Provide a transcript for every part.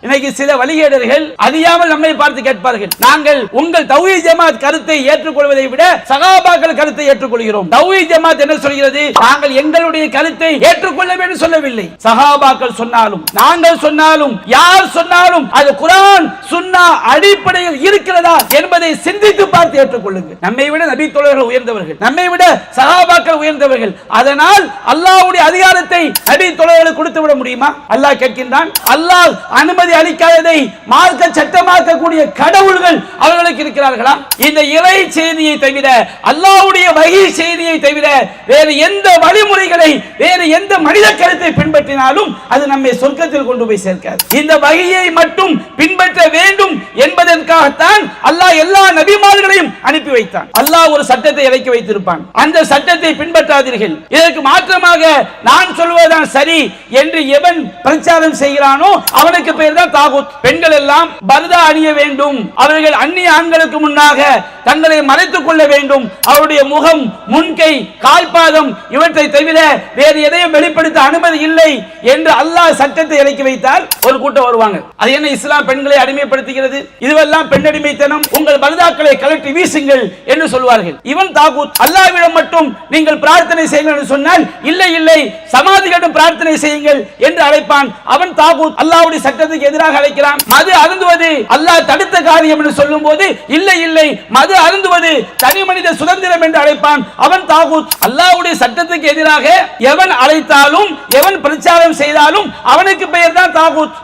இன்னைக்கு சில வழிகேடர்கள் அறியாமல் நம்மை பார்த்து கேட்பார்கள், நாங்கள் உங்கள் தௌஹீத் ஜமாத் கருத்தை ஏற்றுக்கொள்வதை விட சஹாபாக்கள் கருத்தை ஏற்றுக்கொள்கிறோம். தௌஹீத் ஜமாத் என்ன சொல்கிறது? நாங்கள் எங்களுடைய கருத்தை ஏற்றுக்கொள்ள வேண்டும் சொல்லவில்லை. சஹாபாக்கள் சொன்னாலும் நாங்கள் சொன்னாலும் யார் சொன்னாலும் அது குர்ஆன் சுன்னா அடிப்படையில் இருக்கிறதா என்பதை சிந்தித்து பார்த்து ஏற்றுக்கொள்ளுங்கள். நம்மை விட நபி தோழர்கள் உயர்ந்தவர்கள், நம்மை விட சஹாபாக்கள் உயர்ந்தவர்கள். அதனால் அல்லாஹ்வுடைய அதிகாரத்தை நபி தோழர்களுக்கு கொடுத்து விட முடியுமா? அல்லாஹ் கேட்கின்றான், அல்லாஹ் அனுமதி அளிக்காததை மார்க்க சட்டமாக்கக்கூடிய கடவுள்கள் அவர்களுக்கு இருக்கிறார்களா? இந்த இறை செய்தியை தவிர, அல்லாஹ்வுடைய வஹி செய்தியை தவிர வேறு எந்த வழிமுறைகளை, வேறு எந்த மனித கருத்தை பின்பற்றினாலும் அது நம்மை சொர்க்கத்தில் கொண்டு போய் சேர்க்காது. இந்த வஹியை மட்டும் பின்பற்ற வேண்டும் என்பதற்காகத்தான் அல்லாஹ் எல்லா நபிமார்களையும் அனுப்பி வைத்தான். அல்லாஹ் ஒரு சட்டத்தை இறக்கி வைத்திருப்பான், அந்த சட்டத்தை பின்பற்றாதீர்கள், இதற்கு மாற்றமாக நான் சொல்வதுதான் சரி என்று எவன் பிரச்சாரம் செய்கிறானோ அவனுக்கு பெயர் தான் தாகூத். பெண்கள் எல்லாம் பர்தா அணிய வேண்டும், அவர்கள் அந்நிய ஆண்களுக்கு முன்னாக தங்களை மறைத்துக் கொள்ள வேண்டும், அவருடைய முகம், முன்கை, கால்பாதம் இவற்றை தவிர வேறு எதையும் வெளிப்படுத்த அனுமதி இல்லை என்று அல்லாஹ் சட்டத்தை இறக்கி வைத்தால் ஒரு கூட்டம் வருவாங்க. அது என்ன இஸ்லாம் பெண்களை அடிமைப்படுத்துகிறது, இதுவெல்லாம் பெண்ணடிமைத்தனம், உங்கள் பர்தாக்களை கழற்றி வீசுங்கள் என்று சொல்வார்கள். இவன் தாகூத். அல்லாஹ்விடம் மட்டும் நீங்கள் பிரார்த்தனை செய்யுங்கள் என்று சொன்னால் இல்லை இல்லை சமாதிகளிடம் பிரார்த்தனை செய்யுங்கள் என்று அழைப்பான். அவன் தாகூத். அல்லாஹ்வுடைய சட்டத்துக்கு எதிராக அழைக்கிறான். மது அருந்துவது அல்லாஹ் தடுத்த காரியம் என்று சொல்லும் போது இல்லை இல்லை மது அருந்துவது தனி மனித சுதந்திரம் என்று அழைப்பான். அவன் தாகூத். அல்லாஹ்வுடைய சட்டத்துக்கு எதிராக எவன் அழைத்தாலும் எவன் பிரச்சாரம் செய்தாலும் அவனுக்கு பெயர் தான் தாகூத்.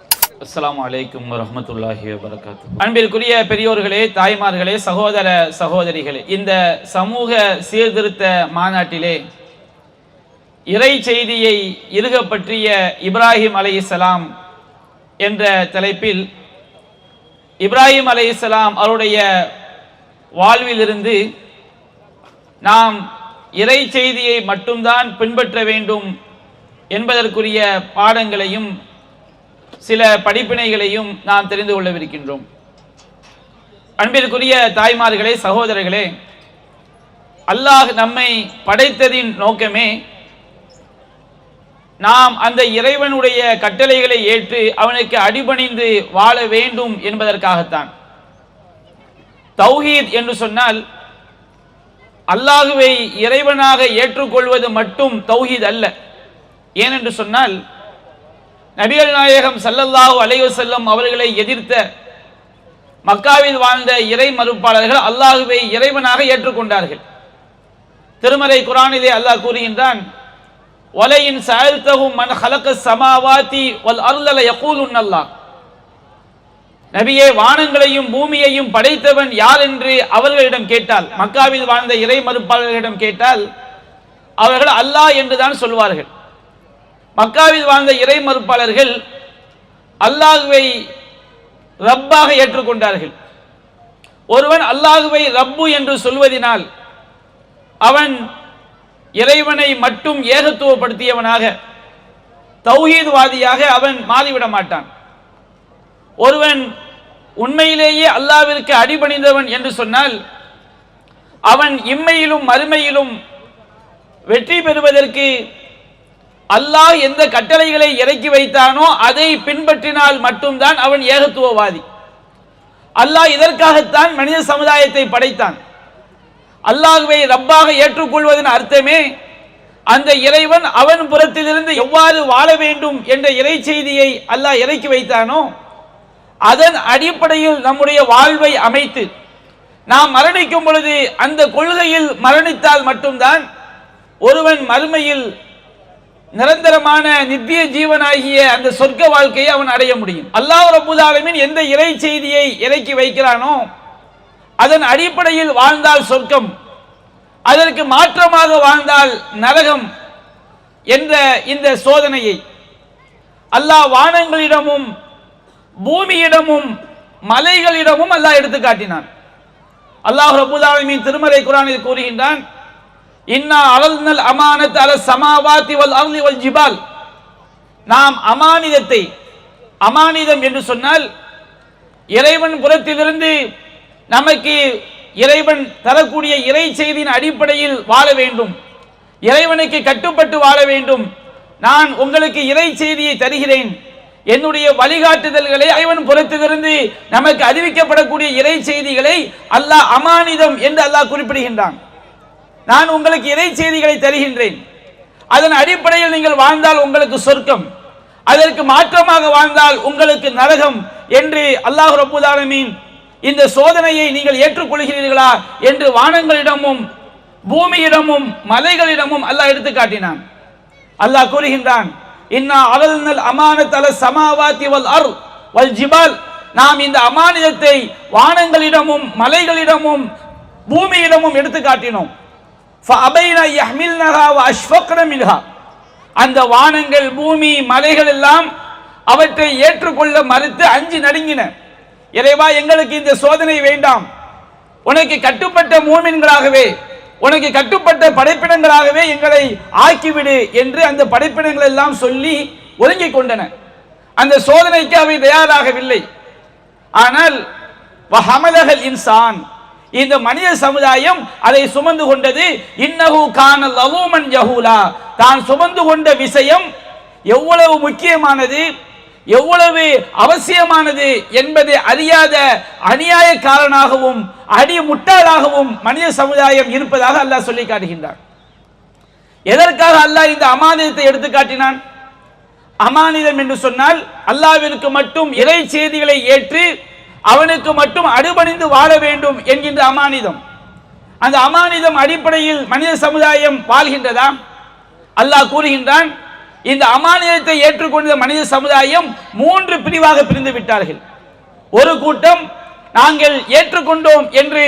அஸ்ஸலாமு அலைக்கும் வரஹ்மத்துல்லாஹி வபரகாத்துஹு. அன்பிற்குரிய பெரியோர்களே, தாய்மார்களே, சகோதர சகோதரிகளே, இந்த சமூக சீர்திருத்த மாநாட்டிலே இறை செய்தியை இருக பற்றிய இப்ராஹிம் அலைஹிஸ்ஸலாம் என்ற தலைப்பில் இப்ராஹிம் அலைஹிஸ்ஸலாம் அவருடைய வாழ்விலிருந்து நாம் இறை செய்தியை மட்டும்தான் பின்பற்ற வேண்டும் என்பதற்குரிய பாடங்களையும் சில படிப்பினைகளையும் நாம் தெரிந்து கொள்ளவிருக்கின்றோம். அன்பிற்குரிய தாய்மார்களே, சகோதரர்களே, அல்லாஹ் நம்மை படைத்ததின் நோக்கமே நாம் அந்த இறைவனுடைய கட்டளைகளை ஏற்று அவனுக்கு அடிபணிந்து வாழ வேண்டும் என்பதற்காகத்தான். தௌஹீத் என்று சொன்னால் அல்லாஹுவை இறைவனாக ஏற்றுக்கொள்வது மட்டும் தௌஹீத் அல்ல. ஏனென்று சொன்னால் நபிகள் நாயகம் ஸல்லல்லாஹு அலைஹி வஸல்லம் அவர்களை எதிர்த்த மக்காவில் வாழ்ந்த இறை மறுப்பாளர்கள் அல்லாஹுவை இறைவனாக ஏற்றுக்கொண்டார்கள். திருமறை குர்ஆனிலே அல்லாஹ் கூறுகின்றான், வலையின் சஅல்தஹும் மன் ஹலகஸ் ஸமாவாதி வல் அர்த லயகூலுன் அல்லாஹ். நபியே, வானங்களையும் பூமியையும் படைத்தவன் யார் என்று அவர்களிடம் கேட்டால், மக்காவில் வாழ்ந்த இறை மறுப்பாளர்களிடம் கேட்டால் அவர்கள் அல்லாஹ் என்றுதான் சொல்வார்கள். மக்காவில் வாழ்ந்த இறை மறுப்பாளர்கள் அல்லாஹுவை ரப்பாக ஏற்றுக்கொண்டார்கள். ஒருவன் அல்லாஹுவை ரப்பு என்று சொல்வதினால் அவன் இறைவனை மட்டும் ஏகத்துவப்படுத்தியவனாக, தௌஹீத்வாதியாக அவன் மாறிவிட மாட்டான். ஒருவன் உண்மையிலேயே அல்லாஹ்விற்கு அடிபணிந்தவன் என்று சொன்னால் அவன் இம்மையிலும் மறுமையிலும் வெற்றி பெறுவதற்கு அல்லாஹ் எந்த கட்டளைகளை இறக்கி வைத்தானோ அதை பின்பற்றினால் மட்டும்தான் அவன் ஏகத்துவவாதி. அல்லாஹ் இதற்காகத்தான் மனித சமுதாயத்தை படைத்தான். அல்லாஹ்வை ரப்பாக ஏற்றுக்கொள்வதன் அர்த்தமே அந்த இறைவன் அவன் புறத்திலிருந்து எவ்வாறு வாழ வேண்டும் என்ற இறை செய்தியை அல்லாஹ் இறக்கி வைத்தானோ அதன் அடிப்படையில் நம்முடைய வாழ்வை அமைத்து நாம் மரணிக்கும் பொழுது அந்த கொள்கையில் மரணித்தால் மட்டும்தான் ஒருவன் மறுமையில் நிரந்தரமான நித்திய ஜீவனாகிய அந்த சொர்க்க வாழ்க்கையை அவன் அடைய முடியும். அல்லாஹ் ரப்பல் ஆலமீன் எந்த இறை செய்தியை இறக்கி வைக்கிறானோ அதன் அடிப்படையில் வாழ்ந்தால் சொர்க்கம், அதற்கு மாற்றமாக வாழ்ந்தால் நரகம் என்ற இந்த சோதனையை அல்லாஹ் வானங்களிடமும் பூமியிடமும் மலைகளிடமும் அல்லாஹ் எடுத்து காட்டினான். அல்லாஹ் ரப்பல் ஆலமீன் திருமறை குர்ஆனில் கூறுகின்றான், இன்னா அலல்னல் அமானத் அல ஸமாவாதி வல் அர்தி வல் ஜிபால். நாம் அமானிதத்தை, அமானிதம் என்று சொன்னால் இறைவன் புறத்திலிருந்து நமக்கு இறைவன் தரக்கூடிய இறை செய்தியின் அடிப்படையில் வாழ வேண்டும், இறைவனுக்கு கட்டுப்பட்டு வாழ வேண்டும். நான் உங்களுக்கு இறை செய்தியை தருகிறேன், என்னுடைய வழிகாட்டுதல்களை இறைவன் புறத்திலிருந்து நமக்கு அறிவிக்கப்படக்கூடிய இறை செய்திகளை அல்லாஹ் அமானிதம் என்று அல்லாஹ் குறிப்பிடுகின்றான். நான் உங்களுக்கு இறை செய்திகளை தருகின்றேன், அதன் அடிப்படையில் நீங்கள் வாழ்ந்தால் உங்களுக்கு சொர்க்கம், அதற்கு மாற்றமாக வாழ்ந்தால் உங்களுக்கு நரகம் என்று அல்லாஹ் ரப்பல் ஆலமீன் இந்த சோதனையை நீங்கள் ஏற்றுக்கொள்கிறீர்களா என்று வானங்களிடமும் பூமியிடமும் மலைகளிடமும் அல்லாஹ் எடுத்து காட்டினான். அல்லாஹ் கூறுகின்றான், இன்னா அலல்னல் அமானத் அல ஸமாவாதி வல் அர்த் வல் ஜிபால், நாம் இந்த அமானிதத்தை வானங்களிடமும் மலைகளிடமும் பூமியிடமும் எடுத்து காட்டினோம். ஃபஅபைனா யஹ்மில்னஹா வ அஷ்ஃபக்ன மின்ஹா, அந்த வானங்கள் பூமி மலைகள் எல்லாம் அவற்றை ஏற்றுக்கொள்ள மறுத்து அஞ்சி நடுங்கின. இறைவா, எங்களுக்கு இந்த சோதனை வேண்டாம், உனக்கு கட்டுப்பட்ட மூமின்களாகவே, உனக்கு கட்டுப்பட்ட படைப்பினங்களாகவே எங்களை ஆக்கிவிடு என்று அந்த படைப்பினங்கள் எல்லாம் சொல்லி ஒதுங்கிக் கொண்டன. அந்த சோதனைக்கு அவை தயாராகவில்லை. ஆனால் வஹமலஹல் இன்சான், இந்த மனித சமுதாயம் அதை சுமந்து கொண்டது. இன்னஹு கான லலூமன் ஜஹூலா, தான் சுமந்து கொண்ட விஷயம் எவ்வளவு முக்கியமானது, எவ்வளவு அவசியமானது என்பதை அறியாத அநியாயக்காரனாகவும் அடி முட்டாளாகவும் மனித சமுதாயம் இருப்பதாக அல்லாஹ் சொல்லி காட்டுகின்றான். எதற்காக அல்லாஹ் இந்த அமானிதத்தை எடுத்து காட்டினான்? அமானிதம் என்று சொன்னால் அல்லாஹ்விற்கு மட்டும் இறை செய்திகளை ஏற்று அவனுக்கு மட்டும் அடிபணிந்து வாழ வேண்டும் என்கின்ற அமானிதம். அந்த அமானிதம் அடிப்படையில் மனித சமுதாயம் வாழ்கின்றதா? அல்லாஹ் கூறுகின்றான், இந்த அமானிதத்தை ஏற்றுக்கொண்ட மனித சமுதாயம் 3 பிரிவாக பிரிந்து விட்டார்கள். ஒரு கூட்டம் நாங்கள் ஏற்றுக்கொண்டோம் என்று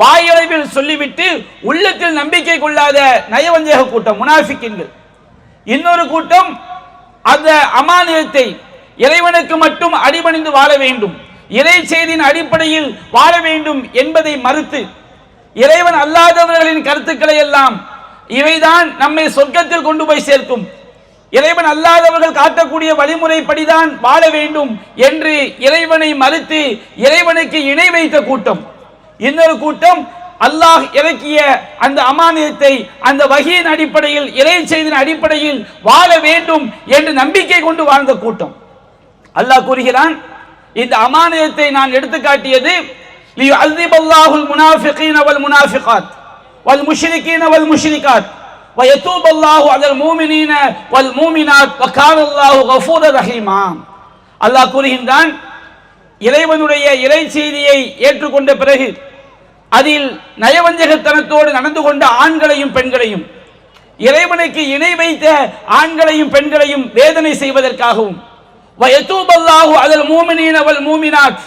வாயளவில் சொல்லிவிட்டு உள்ளத்தில் நம்பிக்கை கொள்ளாத நயவஞ்சக கூட்டம், முனாஃபிக்கின்கள். இன்னொரு கூட்டம் அந்த அமானிதத்தை இறைவனுக்கு மட்டும் அடிபணிந்து வாழ வேண்டும், இறை செய்தியின் அடிப்படையில் வாழ வேண்டும் என்பதை மறுத்து இறைவன் அல்லாதவர்களின் கருத்துக்களை எல்லாம் இவைதான் நம்மை சொர்க்கத்தில் கொண்டு போய் சேர்க்கும், இறைவன் அல்லாதவர்கள் காட்டக்கூடிய வழிமுறைப்படிதான் வாழ வேண்டும் என்று இறைவனை மறுத்து இறைவனுக்கு இணை வைத்த கூட்டம். இன்னொரு கூட்டம் அல்லாஹ் இறக்கிய அந்த அமானிதத்தை அந்த வஹீயின் அடிப்படையில் இறை செய்தியின் அடிப்படையில் வாழ வேண்டும் என்று நம்பிக்கை கொண்டு வாழ்ந்த கூட்டம். அல்லாஹ் கூறுகிறான், இந்த அமானிதத்தை நான் எடுத்து காட்டியது லியுஅஸிபல்லாஹுல் முனாஃபிகீன வல் முனாஃபிகாத் வல் முஷ்ரிகீன வல் முஷ்ரிகாத் வ யதூபல்லாஹு அலல் முஃமினீன வல் முஃமினாத் வ கானல்லாஹு கஃபூரர் ரஹீமா. அல்லாஹ் கூறுகின்றான், இறைவனுடைய இறை செய்தியை ஏற்றுக்கொண்ட பிறகு அதில் நயவஞ்சகத்தனத்தோடு நடந்து கொண்ட ஆண்களையும் பெண்களையும், இறைவனுக்கு இணை வைத்த ஆண்களையும் பெண்களையும் வேதனை செய்வதற்காகவும், வயதூபல்லாஹு அலல் முஃமினீன வல் முஃமினாத்,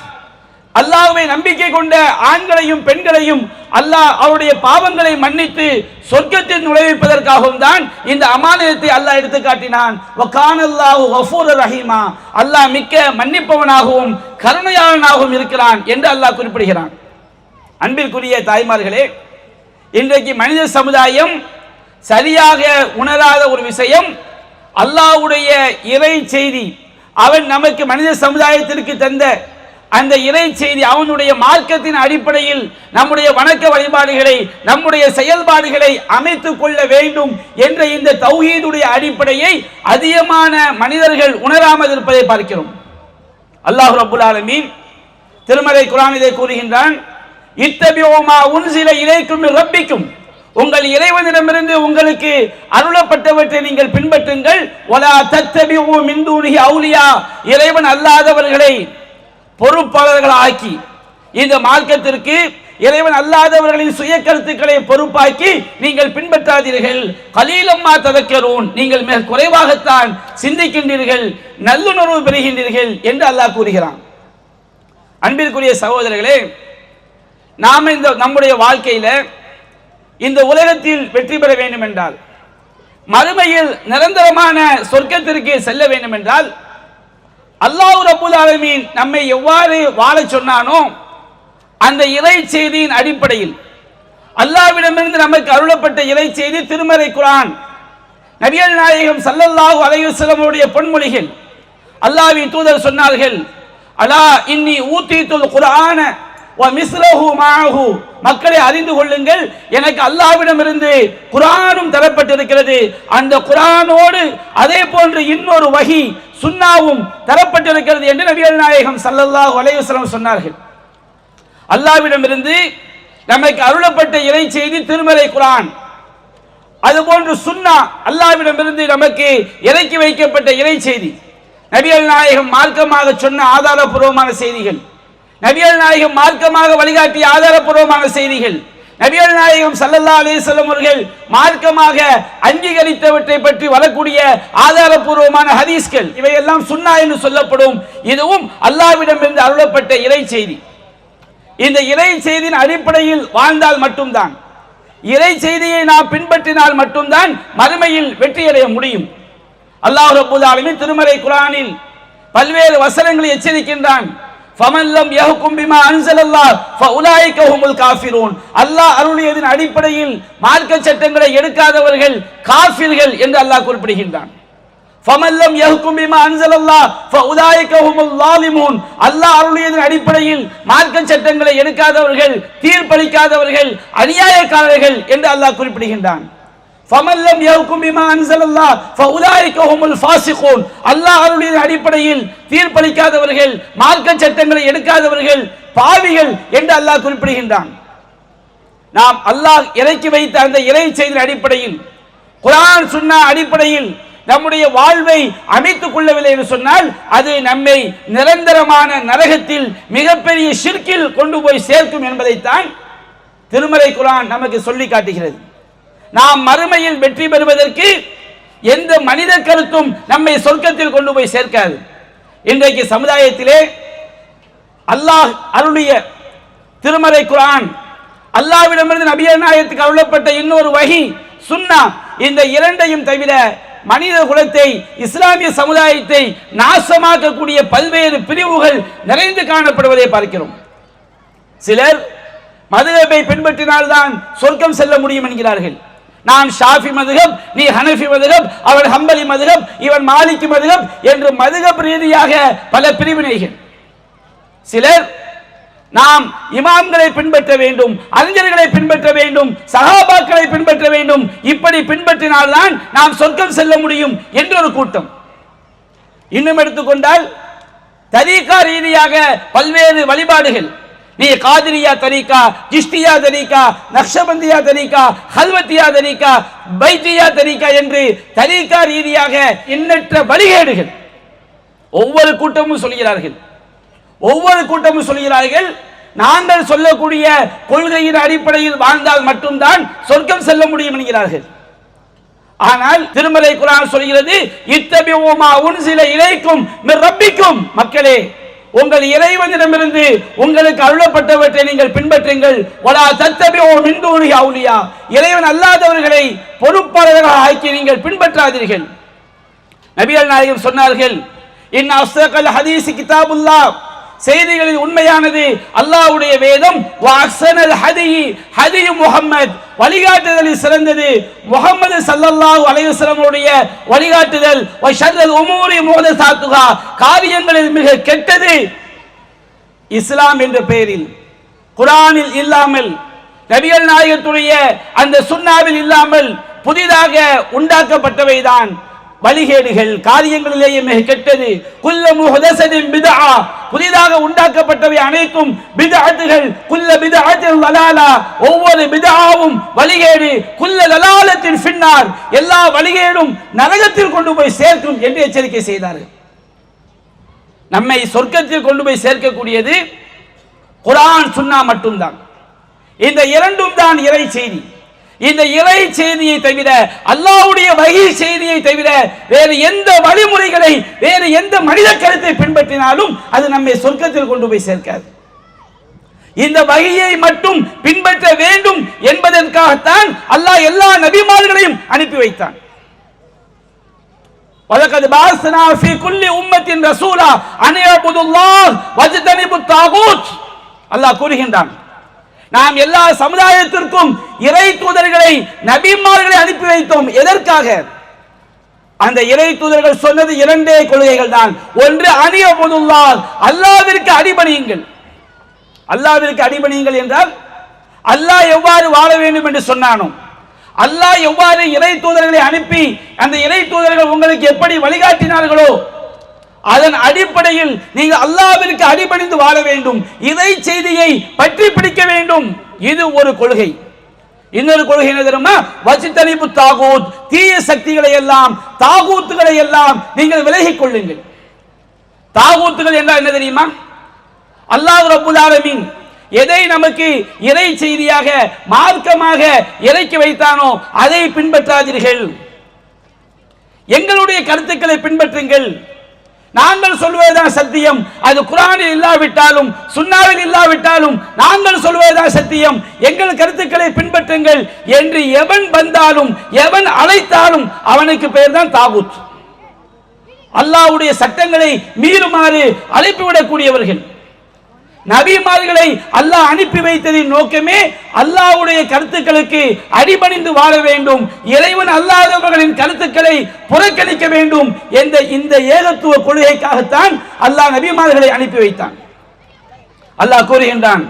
அல்லாஹ்வை நம்பிக்கை கொண்ட ஆண்களையும் பெண்களையும் அல்லாஹ் அவருடைய பாவங்களை மன்னித்து சொர்க்கத்தில் நுழைவிப்பதற்காகவும் தான் இந்த அமானிதத்தை அல்லாஹ் எடுத்து காட்டினான். வகானல்லாஹு கஃபூரர் ரஹீமா, அல்லாஹ் மிக்க மன்னிப்பவனாகவும் கருணையாளனாகவும் இருக்கிறான் என்று அல்லாஹ் குறிப்பிடுகிறான். அன்பிற்குரிய தாய்மார்களே, இன்றைக்கு மனித சமுதாயம் சரியாக உணராத ஒரு விஷயம், அல்லாஹ்வுடைய இறை செய்தி, அவன் நமக்கு மனித சமுதாயத்திற்கு தந்த அந்த இறை செய்தி, அவனுடைய மார்க்கத்தின் அடிப்படையில் நம்முடைய வணக்க வழிபாடுகளை நம்முடைய செயல்பாடுகளை அமைத்துக் கொள்ள வேண்டும் என்ற இந்த தௌஹீதுடைய அடிப்படையை அதிகமான மனிதர்கள் உணராமல் இருப்பதை பார்க்கிறோம். அல்லாஹ் ரப்புல் ஆலமீன் திருமறை குர்ஆனிலே கூறுகின்றான், இத்தபிஉ மா உன்ஸில இலைக்கும் மின் ரப்பிக்கும், உங்கள் இறைவனிடமிருந்து உங்களுக்கு அருளப்பட்டவற்றை நீங்கள் பின்பற்றுங்கள். வலா தத்தபிஉ மின் தூனிஹி அவுலியா, இறைவன் அல்லாதவர்களை பொறுப்பாளர்கள் ஆக்கி, இந்த மார்க்கத்திற்கு இறைவன் அல்லாதவர்களின் சுய கருத்துக்களை பொறுப்பாக்கி நீங்கள் பின்பற்றாதீர்கள். கலீலம்மா ததக்கரூன், நீங்கள் மிக குறைவாகத்தான் சிந்திக்கின்றீர்கள், நல்லுணர்வு பெறுகின்றீர்கள் என்று அல்லாஹ் கூறுகிறான். அன்பிற்குரிய சகோதரர்களே, நாம் இந்த நம்முடைய வாழ்க்கையில இந்த உலகத்தில் வெற்றி பெற வேண்டும் என்றால், மறுமையில் நிரந்தரமான சொர்க்கத்திற்கு செல்ல வேண்டும் என்றால், அல்லாஹ் ரப்பல் ஆலமீன் நம்மை எவ்வாறு வாழ சொன்னானோ அந்த இறை செய்தியின் அடிப்படையில், அல்லாஹ்விடமிருந்து நமக்கு அருளப்பட்ட இறை செய்தி திருமறை குர்ஆன், நபிகள் நாயகம் ஸல்லல்லாஹு அலைஹி வஸல்லம் உடைய பொன்மொழிகள். அல்லாஹ்வின் தூதர் சொன்னார்கள், அலா இன்னி ஊதீதுல் குர்ஆன மக்களை அறிந்து கொள்ளுங்கள், எனக்கு அல்லாஹ்விடமிருந்து குர்ஆனும் தரப்பட்டிருக்கிறது, அந்த குர்ஆனோடு அதே போன்று இன்னொரு வஹி சுன்னாவும் தரப்பட்டிருக்கிறது என்று நபிகள் நாயகம் ஸல்லல்லாஹு அலைஹி வஸல்லம் சொன்னார்கள். அல்லாஹ்விடமிருந்து நமக்கு அருளப்பட்ட இறை செய்தி திருமறை குர்ஆன், அதுபோன்று சுன்னா அல்லாஹ்விடமிருந்து நமக்கு இறக்கி வைக்கப்பட்ட இறை செய்தி, நபிகள் நாயகம் மார்க்கமாக சொன்ன ஆதாரபூர்வமான செய்திகள், நபிகள் நாயகம் மார்க்கமாக வழிகாட்டிய ஆதாரபூர்வமான செய்திகள், நபிகள் நாயகம் ஸல்லல்லாஹு அலைஹி வஸல்லம் அவர்கள் மார்க்கமாக அங்கீகரித்தவற்றை பற்றி வரக்கூடிய ஆதாரபூர்வமான ஹதீஸ்கள், இவையெல்லாம் சுன்னா என்று சொல்லப்படும். இதுவும் அல்லாஹ்விடமிருந்து அருளப்பட்ட இறை செய்தி. இந்த இறை செய்தியின் அடிப்படையில் வாழ்ந்தால் மட்டும்தான், இறை செய்தியை நாம் பின்பற்றினால் மட்டும்தான் மறுமையில் வெற்றியடைய முடியும். அல்லாஹ் ரப்பல் ஆலமீன் திருமறை குர்ஆனில் பல்வேறு வசனங்களை எச்சரிக்கின்றான். ஃபமல்லம் யஹ்கும் பிமா அன்ஸலல்லாஹ் ஃபஉலாயிக ஹுமுல் காஃபிரூன். அல்லாஹ் அருளியதின் அடிப்படையில் மார்க்க சட்டங்களை எடுக்காதவர்கள் காஃபிர்கள் என்று அல்லாஹ் குறிப்பிடுகின்றான். ஃபமல்லம் யஹ்கும் பிமா அன்ஸலல்லாஹ் ஃபஉலாயிக ஹுமுல் ஸாலிமூன். அல்லாஹ் அருளியதின் அடிப்படையில் மார்க்க சட்டங்களை எடுக்காதவர்கள், தீர்ப்பளிக்காதவர்கள், அநியாயக்காரர்கள் என்று அல்லாஹ் குறிப்பிடுகின்றான். ஃபமல்லம் யஹ்கும் பிமா அன்ஸலல்லாஹ் ஃபஉலாயிக ஹுமுல் ஃபாஸிகூன். அல்லாஹ் அருளியதின் அடிப்படையில் தீர்ப்பளிக்காதவர்கள், மார்க்க சட்டங்களை எடுக்காதவர்கள் பாவிகள் என்று அல்லாஹ் குறிப்பிடுகின்றான். நாம் அல்லாஹ் இறக்கி வைத்த அந்த இறை செய்தியின் அடிப்படையில், குர்ஆன் சுன்னா அடிப்படையில் நம்முடைய வாழ்வை அமைத்துக் கொள்ளவில்லை என்று சொன்னால் அது நம்மை நிரந்தரமான நரகத்தில் மிகப்பெரிய ஷிர்கில் கொண்டு போய் சேர்க்கும் என்பதைத்தான் திருமறை குர்ஆன் நமக்கு சொல்லி காட்டுகிறது. நாம் மறுமையில் வெற்றி பெறுவதற்கு எந்த மனித கருத்தும் நம்மை சொர்க்கத்தில் கொண்டு போய் சேர்க்காது. இன்றைக்கு சமுதாயத்திலே அல்லாஹ் அருளிய திருமறை குர்ஆன், அல்லாஹ்விடமிருந்து நபிகள் நாயகத்துக்கு அருளப்பட்ட இன்னொரு வஹி சுன்னா, இந்த இரண்டையும் தவிர மனித குலத்தை, இஸ்லாமிய சமுதாயத்தை நாசமாக்கக்கூடிய பல்வேறு பிரிவுகள் நிறைந்து காணப்படுவதை பார்க்கிறோம். சிலர் மதுஹபை பின்பற்றினால்தான் சொர்க்கம் செல்ல முடியும் என்கிறார்கள். நான் ஷாஃபி மதுஹப், நீ ஹனஃபி மதுஹப், அவன் ஹம்பலி மதுஹப், இவன் மாலிகி மதுஹப் என்று மதுஹப் ரீதியாக பல பிரிவினைகள். சிலர் நாம் இமாம்களை பின்பற்ற வேண்டும், அறிஞர்களை பின்பற்ற வேண்டும், சஹாபாக்களை பின்பற்ற வேண்டும், இப்படி பின்பற்றினால்தான் நாம் சொர்க்கம் செல்ல முடியும் என்ற ஒரு கூட்டம். இன்னும் எடுத்துக்கொண்டால் தரீகா ரீதியாக பல்வேறு வழிபாடுகள், நீ காதிரியா தரீகா, ஜிஷ்டியா தரீகா, நக்ஷபந்தியா தரீகா, ஹல்வத்தியா தரீகா, பைத்தியா தரீகா என்று தரீகா ரீதியாக எண்ணற்ற வழிகேடுகள் ஒவ்வொரு கூட்டமும் சொல்கிறார்கள். நாங்கள் சொல்லக்கூடிய கொள்கையின் அடிப்படையில் வாழ்ந்தால் மட்டும்தான் சொர்க்கம் செல்ல முடியும் என்கிறார்கள். ஆனால் திருமறை குர்ஆன் சொல்கிறது, இத்தபிஉ மா உன்சில இலைக்கும் மிர் ரப்பிக்கும். மக்களே, உங்கள் இறைவனிடமிருந்து உங்களுக்கு அருளப்பட்டவற்றை நீங்கள் பின்பற்றுங்கள். வலா தத்தபிஉ மின் தூனிஹி அவுலியா. இறைவன் அல்லாதவர்களை பொறுப்பாளர்களாக ஆக்கி நீங்கள் பின்பற்றாதீர்கள். நபிகள் நாயகம் சொன்னார்கள், இன் அஸ்தகல் ஹதீஸ் கிதாபுல்லாஹ். செய்திகளில் உண்மையானது அல்லாஹ்வுடைய வேதம். வஅஹ்ஸனல் ஹதீ முஹம்மத். வழிகாட்டுதலில் சிறந்தது முஹம்மது ஸல்லல்லாஹு அலைஹி வஸல்லம் உடைய வழிகாட்டுதல். வஷர்ரல் உமூரி முஹ்தஸாத்துஹா. காரியங்களில் மிக கெட்டது இஸ்லாம் என்ற பெயரில், குர்ஆனில் இல்லாமல், நபிகள் நாயகத்துடைய அந்த சுன்னாவில் இல்லாமல் புதிதாக உண்டாக்கப்பட்டவைதான் வழிகேடுகள். காரியங்களிலேயே மிக கெட்டது. குல்ல முஹ்தஸத்தின் பித்ஆ. புதிதாக உண்டாக்கப்பட்டவை அனைத்தும் பித்அத்துகள். குல்ல பித்அத்தின் லலாலா. ஒவ்வொரு பித்ஆவும் வழிகேடு. குல்ல லலாலத்தின் ஃபின்னார். எல்லா வழிகேடும் நரகத்தில் கொண்டு போய் சேர்க்கும் என்று எச்சரிக்கை செய்தார்கள். நம்மை சொர்க்கத்தில் கொண்டு போய் சேர்க்கக்கூடியது குர்ஆன் சுன்னா மட்டும்தான். இந்த இரண்டும் தான் இறை செய்தி. இந்த இறை செய்தியை தவிர, அல்லாஹ்வுடைய வஹி செய்தியை தவிர வேறு எந்த வழிமுறைகளை, வேறு எந்த மனித கருத்தை பின்பற்றினாலும் அது நம்மை சொர்க்கத்தில் கொண்டு போய் சேர்க்காது. இந்த வஹியை மட்டும் பின்பற்ற வேண்டும் என்பதற்காகத்தான் அல்லாஹ் எல்லா நபிமார்களையும் அனுப்பி வைத்தான். வலகத் பஅஸ்னா ஃபீ குல்லி உம்மத்தின் ரசூலா அன் இஅ்புதுல்லாஹ் வஜ்தனிபுத் தாகூத். அல்லாஹ் கூறுகின்றான், நாம் எல்லா சமுதாயத்திற்கும் இறை தூதர்களை, நபிமார்களை அனுப்பி வைத்தோம். எதற்காக? அந்த இறை தூதர்கள் சொன்னது இரண்டே கொள்கைகள் தான். ஒன்று அனியபுதுல்லாஹ், அல்லாஹ்விற்கு அடிபணியுங்கள். அல்லாஹ்விற்கு அடிபணியுங்கள் என்றால் அல்லாஹ் எவ்வாறு வாழ வேண்டும் என்று சொன்னானோ, அல்லாஹ் எவ்வாறு இறை தூதர்களை அனுப்பி அந்த இறை தூதர்கள் உங்களுக்கு எப்படி வழிகாட்டினார்களோ அதன் அடிப்படையில் நீங்கள் அல்லாஹ்விற்கு அடிபணிந்து வாழ வேண்டும், இறை செய்தியை பற்றி பிடிக்க வேண்டும். இது ஒரு கொள்கை. இன்னொரு கொள்கை என்ன தெரியுமா? வஜ்தனிபு தாகூத், தீய சக்திகளை எல்லாம் தாகூத்துகளை எல்லாம் நீங்கள் விலகிக் கொள்ளுங்கள். தாகூத்துகள் என்றால் என்ன தெரியுமா? அல்லாஹ் ரப்புல் ஆலமீன் எதை நமக்கு இறை செய்தியாக மார்க்கமாக இறக்கி வைத்தானோ அதை பின்பற்றாதீர்கள், எங்களுடைய கருத்துக்களை பின்பற்றுங்கள். நாங்கள் சொல்வதுதான் சத்தியம், அது குர்ஆனில் இல்லாவிட்டாலும் சுன்னாவில் இல்லாவிட்டாலும் நாங்கள் சொல்வதுதான் சத்தியம், எங்கள் கருத்துக்களை பின்பற்றுங்கள் என்று எவன் வந்தாலும் எவன் அழைத்தாலும் அவனுக்கு பெயர் தான் தாகூத். அல்லாஹ்வுடைய சட்டங்களை மீறுமாறு அழைப்புவிடக்கூடியவர்கள். நபிமார்களை அல்லாஹ் அனுப்பி வைத்ததின் நோக்கமே அல்லாஹ்வுடைய கருத்துக்களுக்கு அடிபணிந்து வாழ வேண்டும், இறைவன் அல்லாதவர்களின் கருத்துக்களை புறக்கணிக்க வேண்டும் என்ற இந்த ஏகத்துவ கொள்கைக்காகத்தான் அல்லாஹ் நபிமார்களை அனுப்பி வைத்தான். அல்லாஹ் கூறுகின்றான்,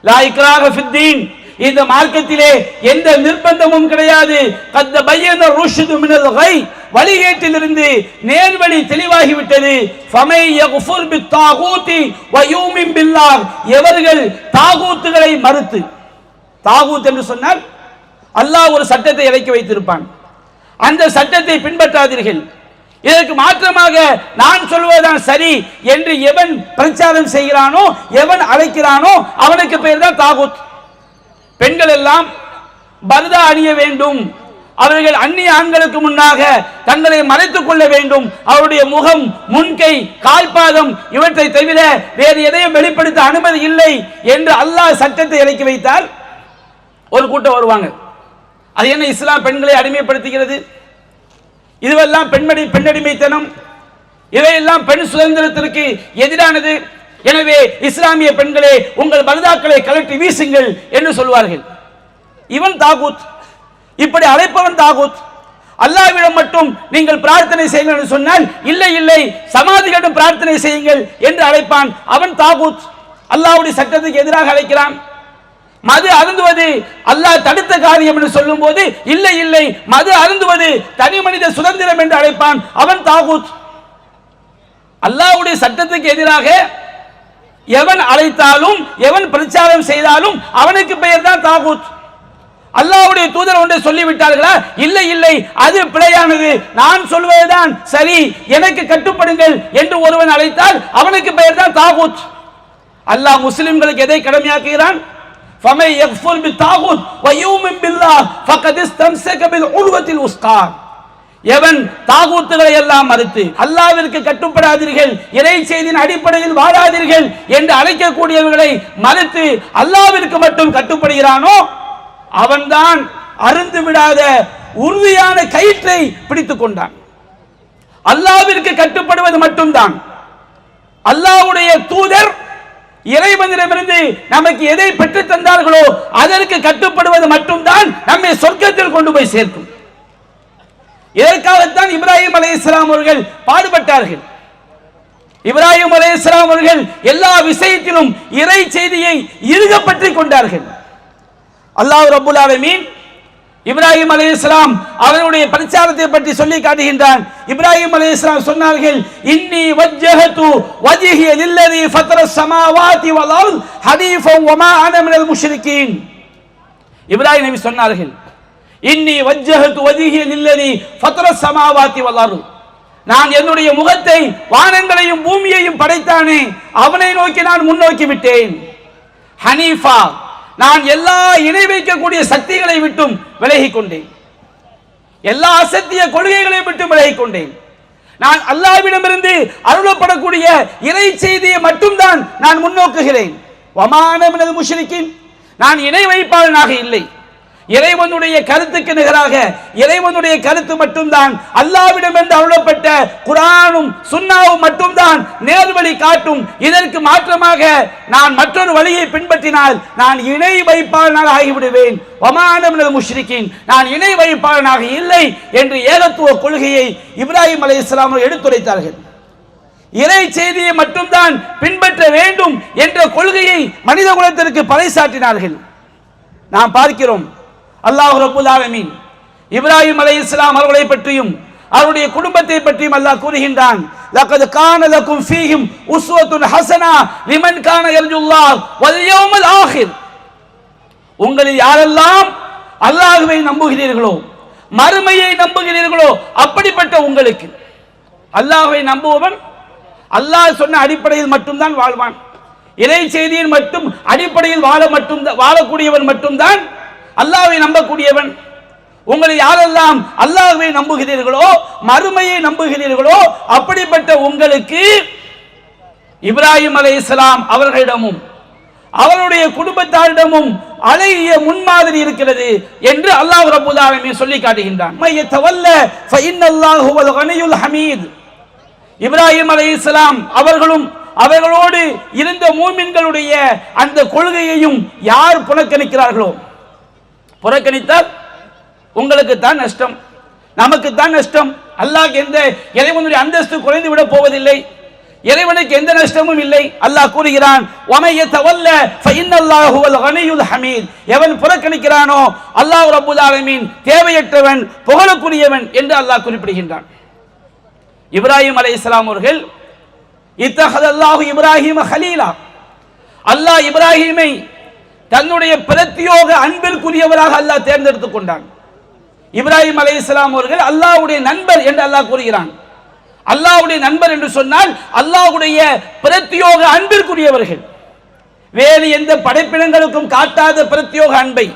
லா இக்ராஹ ஃபித்தீன், இந்த மார்க்கத்திலே எந்த நிர்பந்தமும் கிடையாது. கத் பையன ருஷ்து மினல் கை, வழிகேட்டிலிருந்து நேர்வழி தெளிவாகிவிட்டது. ஃபமை யக்ஃபுர் பித்தாகூதி வ யூமின் பில்லாஹ், எவர்கள் தாகூத்துகளை மறுத்து, தாகூத் என்று சொன்னால் அல்லாஹ் ஒரு சட்டத்தை இறக்கி வைத்திருப்பான், அந்த சட்டத்தை பின்பற்றாதீர்கள், இதற்கு மாற்றமாக நான் சொல்வதுதான் சரி என்று எவன் பிரச்சாரம் செய்கிறானோ எவன் அழைக்கிறானோ அவனுக்கு பெயர் தான் தாகூத். பெண்கள் எல்லாம் பர்தா அணிய வேண்டும், அவர்கள் அந்நிய ஆண்களுக்கு முன்னாக தங்களை மறைத்துக் கொள்ள வேண்டும், அவருடைய முகம், முன்கை, கால்பாதம் இவற்றை தவிர வேறு எதையும் வெளிப்படுத்த அனுமதி இல்லை என்று அல்லாஹ் சட்டத்தை இறக்கி வைத்தால் ஒரு கூட்டம் வருவாங்க. அது என்ன, இஸ்லாம் பெண்களை அடிமைப்படுத்துகிறது, இதுவெல்லாம் பெண்ணடிமைத்தனம், இவையெல்லாம் பெண் சுதந்திரத்திற்கு எதிரானது, எனவே இஸ்லாமிய பெண்களே உங்கள் பர்தாக்களை கழற்றி வீசுங்கள் என்று சொல்வார்கள். இவன் தாகூத், இப்படி அழைப்பவன் தாகூத். அல்லாஹ்விடம் மட்டும் நீங்கள் பிரார்த்தனை செய்யுங்கள் என்று சொன்னால் இல்லை இல்லை சமாதிகளிடம் பிரார்த்தனை செய்யுங்கள் என்று அழைப்பான், அவன் தாகூத். அல்லாஹ்வுடைய சட்டத்துக்கு எதிராக அழைக்கிறான். மது அருந்துவது அல்லாஹ் தடுத்த காரியம் என்று சொல்லும் போது இல்லை இல்லை மது அருந்துவது தனி மனித சுதந்திரம் என்று அழைப்பான், அவன் தாகூத். அல்லாஹ்வுடைய சட்டத்துக்கு எதிராக எவன் அழைத்தாலும் எவன் பிரச்சாரம் செய்தாலும் அவனுக்கு பெயர் தான் தாகூத். அல்லாஹ்வுடைய தூதர் ஒன்றை சொல்லிவிட்டார்களா? இல்லை இல்லை அது பிழையானது, நான் சொல்வதுதான் சரி, எனக்கு கட்டுப்படுங்கள் என்று ஒருவன் அழைத்தால் அவனுக்கு பெயர் தான் தாகூத். அல்லாஹ் முஸ்லிம்களுக்கு எதை கடமையாக்குகிறான்? ஃபமை யக்ஃபுர் பித்தாகூத் வ யூமின் பில்லாஹ் ஃபகத் இஸ்தம்ஸக பில் உர்வத்தில் உஸ்கா, எவன் தாகூத்துகளை எல்லாம் மறுத்து அல்லாஹ்விற்கு கட்டுப்படாதீர்கள், இறை செய்தியின் அடிப்படையில் வாழாதீர்கள் என்று அழைக்கக்கூடியவர்களை மறுத்து அல்லாஹ்விற்கு மட்டும் கட்டுப்படுகிறானோ அவன்தான் அருந்து விடாத உறுதியான கயிற்றை பிடித்துக் கொண்டான். அல்லாஹ்விற்கு கட்டுப்படுவது மட்டும்தான். அல்லாஹ்வுடைய தூதர் இறைவனிடமிருந்து நமக்கு எதை பெற்றுத் தந்தார்களோ அதற்கு கட்டுப்படுவது மட்டும்தான் நம்மை சொர்க்கத்தில் கொண்டு போய் சேர்க்கும். இதற்காகத்தான் இப்ராஹிம் அலைஹிஸ்ஸலாம் அவர்கள் பாடுபட்டார்கள். இப்ராஹிம் அலைஹிஸ்ஸலாம் அவர்கள் எல்லா விஷயத்திலும் இறை செய்தியை இறுக பற்றிக் கொண்டார்கள். அல்லாஹ் ரப்புல் ஆலமீன் இப்ராஹிம் அலைஹிஸ்ஸலாம் அவருடைய பிரச்சாரத்தை பற்றி சொல்லி காட்டுகின்றான். இப்ராஹிம் அலைஹிஸ்ஸலாம் சொன்னார்கள், இன்னி வஜ்ஜஹது வஜ்ஹிய லில்லதி ஃபதரஸ் ஸமாவாதி வல் அர்த் ஹனீஃபன் வமா அன மினல் முஷ்ரிகீன். இப்ராஹிம் நபி சொன்னார்கள், இன்னி வஜ்ஜஹது வஜ்ஹிய லில்லதி ஃபதரஸ் ஸமாவாதி வல் அர்த், நான் என்னுடைய முகத்தை வானங்களையும் பூமியையும் படைத்தானே அவனை நோக்கி நான் முன்னோக்கி விட்டேன். ஹனீஃபா, நான் எல்லா இணை வைக்கக்கூடிய சக்திகளை விட்டும் விலகிக் கொண்டேன், எல்லா அசத்திய கொள்கைகளை விட்டு விலகிக் கொண்டேன். நான் அல்லாஹ்விடமிருந்து அருளப்படக்கூடிய இறை செய்தியை மட்டும்தான் நான் முன்னோக்குகிறேன். வமா அன மினல் முஷ்ரிகீன், நான் இணை வைப்பாளனாக இல்லை. இறைவனுடைய கருத்துக்கு நிகராக இறைவனுடைய கருத்து மட்டும்தான், அல்லாஹ்விடமிருந்து அருளப்பட்ட குர்ஆனும் சுன்னாவும் மட்டும்தான் நேர்வழி காட்டும். இதற்கு மாற்றமாக நான் மற்றொரு வழியை பின்பற்றினால் நான் இணை வைப்பாளனாக ஆகிவிடுவேன். வமா அன மினல் முஷ்ரிகீன், நான் இணை வைப்பாளனாக இல்லை என்று ஏகத்துவ கொள்கையை இப்ராஹிம் அலைஹிஸ்ஸலாம் எடுத்துரைத்தார்கள். இறை செய்தியை மட்டும்தான் பின்பற்ற வேண்டும் என்ற கொள்கையை மனித குலத்திற்கு பறைசாற்றினார்கள். நாம் பார்க்கிறோம், அல்லாஹ் ரப்பல் ஆலமீன் இப்ராஹிம் அலைஹிஸ்ஸலாம் அவர்களை பற்றியும் அவருடைய குடும்பத்தை பற்றியும் அல்லாஹ் கூறுகின்றான், லகத் கான லகும் ஃபீஹிம் உஸ்வத்துன் ஹஸனா லிமன் கான யர்ஜுல்லாஹ் வல் யௌமல் ஆகிர். உங்களில் யாரெல்லாம் அல்லாஹ்வை நம்புகிறீர்களோ, மறுமையை நம்புகிறீர்களோ, அப்படிப்பட்ட உங்களுக்கு. அல்லாஹ்வை நம்புபவன் அல்லாஹ் சொன்ன அடிப்படையில் மட்டும்தான் வாழ்வான். இறை செய்தியின் மட்டும் அடிப்படையில் வாழக்கூடியவன் மட்டும்தான் அல்லாஹ்வை நம்பக்கூடியவன். உங்களை யாரெல்லாம் அல்லாஹ்வை நம்புகிறீர்களோ, மறுமையை நம்புகிறீர்களோ, அப்படிப்பட்ட உங்களுக்கு இப்ராஹிம் அலைஹிஸ்ஸலாம் அவர்களிடமும் அவருடைய குடும்பத்தாரிடமும் அழகிய முன்மாதிரி இருக்கிறது என்று அல்லாஹ் ரப்பல் ஆலமீன் சொல்லி காட்டுகின்றான். இப்ராஹிம் அலைஹிஸ்ஸலாம் அவர்களும் அவர்களோடு இருந்த மூமின்களுடைய அந்த கொள்கையையும் யார் புறக்கணிக்கிறார்களோ, புறக்கணித்தால் உங்களுக்கு தான் நஷ்டம், நமக்கு தான் நஷ்டம். அல்லாஹ் எந்த இறைவனுடைய அந்தஸ்து குறைந்து விட போவதில்லை, இறைவனுக்கு எந்த நஷ்டமும் இல்லை. அல்லாஹ் கூறுகிறான், எவன் புறக்கணிக்கிறானோ அல்லாஹ் ரப்பல் ஆலமீன் தேவையற்றவன், புகழுக்குரியவன் என்று அல்லாஹ் குறிப்பிடுகின்றான். இப்ராஹிம் அலைஹிஸ்ஸலாம் அவர்கள் இத்தஹதல்லாஹு இப்ராஹிம ஹலீலா, அல்லாஹ் இப்ராஹிமை தன்னுடைய பிரத்யோக அன்பிற்குரியவராக அல்லாஹ் தேர்ந்தெடுத்துக் கொண்டான். இப்ராஹிம் அலைஹிஸ்ஸலாம் அவர்கள் அல்லாஹ்வுடைய நண்பர் என்று அல்லாஹ் கூறுகிறான். அல்லாஹ்வுடைய நண்பர் என்று சொன்னால் அல்லாஹ்வுடைய பிரத்யோக அன்பிற்குரியவர்கள். வேறு எந்த படைப்பினங்களுக்கும் காட்டாத பிரத்யோக அன்பை,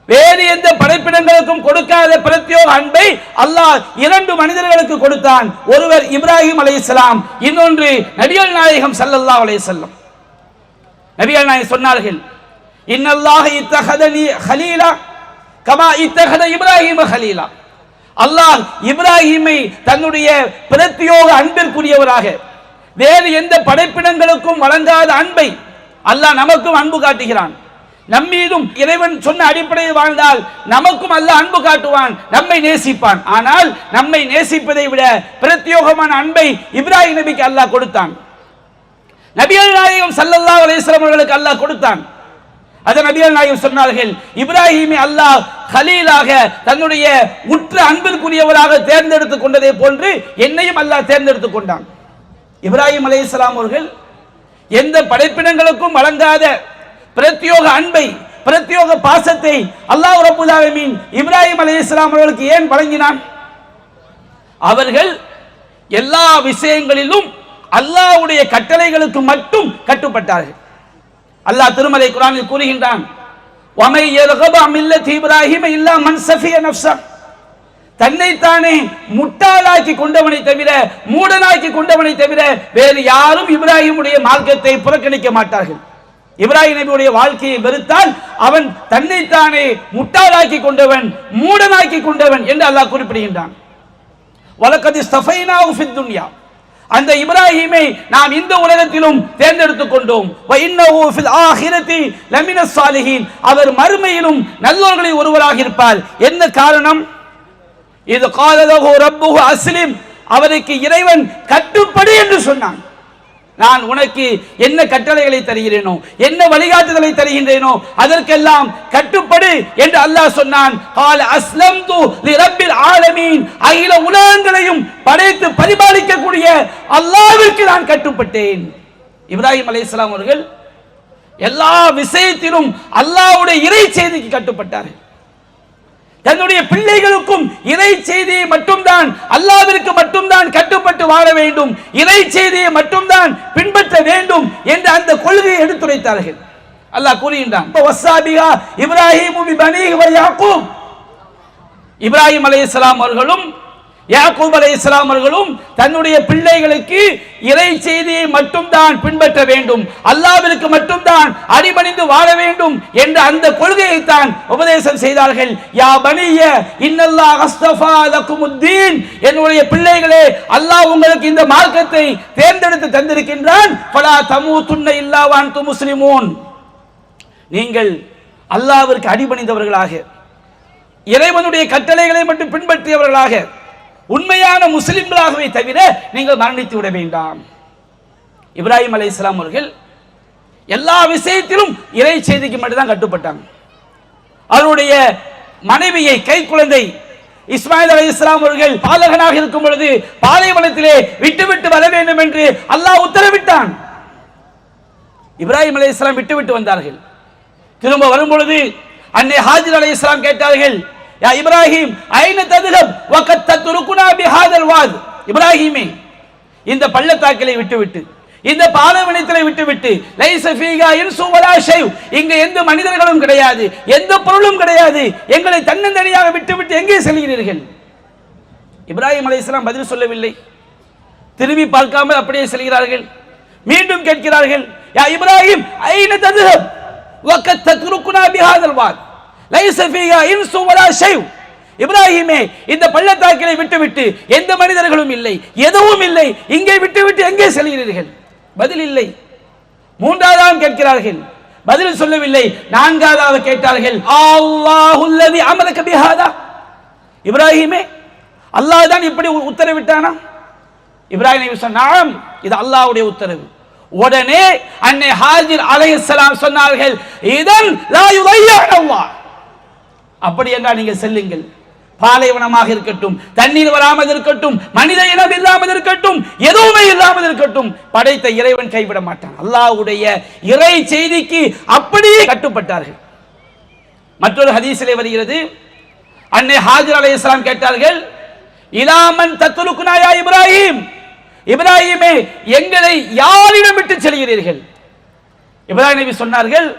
வேறு எந்த படைப்பினங்களுக்கும் கொடுக்காத பிரத்யோக அன்பை அல்லாஹ் இரண்டு மனிதர்களுக்கு கொடுத்தான். ஒருவர் இப்ராஹிம் அலைஹிஸ்ஸலாம், இன்னொன்று நபிகள் நாயகம் ஸல்லல்லாஹு அலைஹி வஸல்லம். நபிகள் நாயகம் சொன்னார்கள், இன்னல்லாஹ இத்தஹதனி ஹலீலா கமா இத்தஹத இப்ராஹிம ஹலீலா. அல்லாஹ் இப்ராஹிமை தன்னுடைய பிரத்யோக அன்பிற்குரியவராக, வேறு எந்த படைப்பினங்களுக்கும் வழங்காத அன்பை அல்லாஹ் நமக்கும் அன்பு காட்டுகிறான். நம்மீதும் இறைவன் சொன்ன அடிப்படையில் வாழ்ந்தால் நமக்கும் அல்லாஹ் அன்பு காட்டுவான், நம்மை நேசிப்பான். ஆனால் நம்மை நேசிப்பதை விட பிரத்யோகமான அன்பை இப்ராஹிம் நபிக்கு அல்லாஹ் கொடுத்தான். நபிகள் நாயகம் ஸல்லல்லாஹு அலைஹி வஸல்லம் அவர்களுக்கு அல்லாஹ் கொடுத்தான். அத நபிகள் நாயகம் சொன்னார்கள், இப்ராஹிமை அல்லாஹ் கலீலாக தன்னுடைய உற்ற அன்பிற்குரியவராக தேர்ந்தெடுத்துக் கொண்டதை போன்று என்னையும் அல்லாஹ் தேர்ந்தெடுத்துக் கொண்டான். இப்ராஹிம் அலைஹிஸ்ஸலாம் அவர்கள் எந்த படைப்பினங்களுக்கும் வழங்காத பிரத்யோக அன்பை, பிரத்யோக பாசத்தை அல்லாஹ் ரப்பல் ஆலமீன் இப்ராஹிம் அலைஹிஸ்ஸலாம் அவர்களுக்கு ஏன் வழங்கினான்? அவர்கள் எல்லா விஷயங்களிலும் அல்லாஹ்வுடைய கட்டளைகளுக்கு மட்டும் கட்டுப்பட்டார்கள். அல்லாஹ் திருமலை குர்ஆனில் கூறுகின்றான், வமை யர்கபு மில்லத் இப்ராஹிம இல்லா மன் சஃபிய நஃப்ஸ. தன்னைத்தானே முட்டாளாக்கி கொண்டவனை தவிர, மூடனாக்கி கொண்டவனை தவிர வேறு யாரும் இப்ராஹிமுடைய மார்க்கத்தை புறக்கணிக்க மாட்டார்கள். இப்ராஹிம் நபியுடைய வாழ்க்கையை வெறுத்தால் அவன் தன்னைத்தானே முட்டாளாக்கி கொண்டவன், மூடனாக்கி கொண்டவன் என்று அல்லாஹ் குறிப்பிடுகின்றான். வலகத் இஸ்தஃபைனாஹு ஃபித் துன்யா, அந்த இப்ராஹிமை நாம் இந்த உலகத்திலும் தேர்ந்தெடுத்துக் கொண்டோம். வஇன்னஹு ஃபில் ஆகிரதி லமினஸ் சாலிஹீன், அவர் மறுமையிலும் நல்லோர்களில் ஒருவராக இருப்பார். என்ன காரணம்? இது கால லஹு ரப்புஹு அஸ்லிம், அவருக்கு இறைவன் கட்டுப்படு என்று சொன்னான். நான் உனக்கு என்ன கட்டளைகளை தருகிறேனோ, என்ன வழிகாட்டுதலை தருகின்றேனோ அதற்கெல்லாம் கட்டுப்படு என்று அல்லாஹ் சொன்னான். கால அஸ்லம்து லிரப்பில் ஆலமீன், அகில உலகங்களையும் படைத்து பரிபாலிக்கக்கூடிய அல்லாஹ்விற்கு நான் கட்டுப்பட்டேன். இப்ராஹிம் அலைஹிஸ்ஸலாம் அவர்கள் எல்லா விஷயத்திலும் அல்லாஹ்வுடைய இறை செய்திக்கு கட்டுப்பட்டார்கள். தன்னுடைய பிள்ளைகளுக்கும் இறை செய்தியை மட்டும்தான், அல்லாஹ்விற்கு மட்டும்தான் கட்டுப்பட்டு வாழ வேண்டும், இறை செய்தியை மட்டும்தான் பின்பற்ற வேண்டும் என்ற அந்த கொள்கையை எடுத்துரைத்தார்கள். அல்லாஹ் கூறுகின்றான், வஸ்ஸாபிஹா இப்ராஹீமு பிபனீஹி வ யாக்கூப். இப்ராஹிம் அலைஹிஸ்ஸலாம் அவர்களும் யாக்கூப் அலைஹிஸ்ஸலாம் அவர்களும் தன்னுடைய பிள்ளைகளுக்கு இறை செய்தியை மட்டும்தான் பின்பற்ற வேண்டும், அல்லாஹ்விற்கு மட்டும்தான் அடிபணிந்து வாழ வேண்டும் என்ற அந்த கொள்கையை தான் உபதேசம் செய்தார்கள். யா பனிய இன்னல்லாஹ் அஸ்தஃபா லகுமுத்தீன், என்னுடைய பிள்ளைகளே அல்லாஹ் உங்களுக்கு இந்த மார்க்கத்தை தேர்ந்தெடுத்து தந்திருக்கின்றான். ஃபலா தமூதுன்ன இல்லா வ அன்தும் முஸ்லிமூன், நீங்கள் அல்லாஹ்விற்கு அடிபணிந்தவர்களாக, இறைவனுடைய கட்டளைகளை மட்டும் பின்பற்றியவர்களாக உண்மையான முஸ்லிம்களாகவே தவிர நீங்கள் மரணித்து விட வேண்டாம். இப்ராஹிம் அலைஹிஸ்ஸலாம் அவர்கள் எல்லா விஷயத்திலும் இறை செய்திக்கு மட்டும்தான் கட்டுப்பட்டாங்க. அவருடைய மனைவியை, கை குழந்தை இஸ்மாயில் அலைஹிஸ்ஸலாம் அவர்கள் பாலகனாக இருக்கும் பொழுது பாலைவனத்திலே விட்டுவிட்டு வர வேண்டும் என்று அல்லாஹ் உத்தரவிட்டான். இப்ராஹிம் அலைஹிஸ்ஸலாம் விட்டுவிட்டு வந்தார்கள். திரும்ப வரும் பொழுது அன்னை ஹாஜர் அலைஹிஸ்ஸலாம் கேட்டார்கள், யா இப்ராஹிம் ஐன ததுஹப் வகத் தத்ருகுனா பிஹாதல் வாத். இப்ராஹிமே, இந்த பள்ளத்தாக்கிலே விட்டுவிட்டு, இந்த பாலைவனத்திலே விட்டுவிட்டு, லைஸ ஃபீஹா இன்சு வலா ஷை, இங்க எந்த மனிதர்களும் கிடையாது, எந்த பொருளும் கிடையாது, எங்களை தன்னந்தனியாக விட்டுவிட்டு எங்கே செல்கிறீர்கள்? இப்ராஹிம் அலைஹிஸ்ஸலாம் பதில் சொல்லவில்லை. திரும்பி பார்க்காமல் அப்படியே செல்கிறார்கள். மீண்டும் கேட்கிறார்கள், யா இப்ராஹிம் ஐன ததுஹப் வகத் தத்ருகுனா பிஹாதல் வாத் லைஸ ஃபீஹா இன்சு வலா ஷை. இப்ராஹிமே, இந்த பள்ளத்தாக்கிலே விட்டுவிட்டு எந்த மனிதர்களும் இல்லை, எதுவும் இல்லை, இங்கே விட்டுவிட்டு எங்கே செல்கிறீர்கள்? பதில் இல்லை. மூன்றாவதாக கேட்கிறார்கள், பதில் சொல்லவில்லை. நான்காவதாக கேட்டார்கள், அல்லாஹுல்லதி அமரக பிஹாதா. இப்ராஹிமே, அல்லாஹ் தான் இப்படி உத்தரவிட்டானா? இப்ராஹிம் நபி சொன்னார், இது அல்லாஹ்வுடைய உத்தரவு. உடனே அன்னை ஹாஜர் அலைஹிஸ்ஸலாம் சொன்னார்கள், இதன் லா யுதையா அல்லாஹ், அப்படி என்றால் நீங்கள் செல்லுங்கள். பாலைவனமாக இருக்கட்டும், தண்ணீர் வராமல் இருக்கட்டும், மனித இனம் இல்லாமல் இருக்கட்டும், எதுவுமே இல்லாமல் இருக்கட்டும், படைத்த இறைவன் கைவிட மாட்டான். அல்லாஹ்வுடைய இறை செய்திக்கு அப்படியே கட்டுப்பட்டார்கள். மற்றொரு ஹதீஸிலே வருகிறது, அன்னை ஹாஜர் அலைஹிஸ்ஸலாம் கேட்டார்கள், இலாமன் தத்ருகுனா யா இப்ராஹிம், இப்ராஹிமே, எங்களை யாரிடம் விட்டு செல்கிறீர்கள்? இப்ராஹிம் நபி சொன்னார்கள்,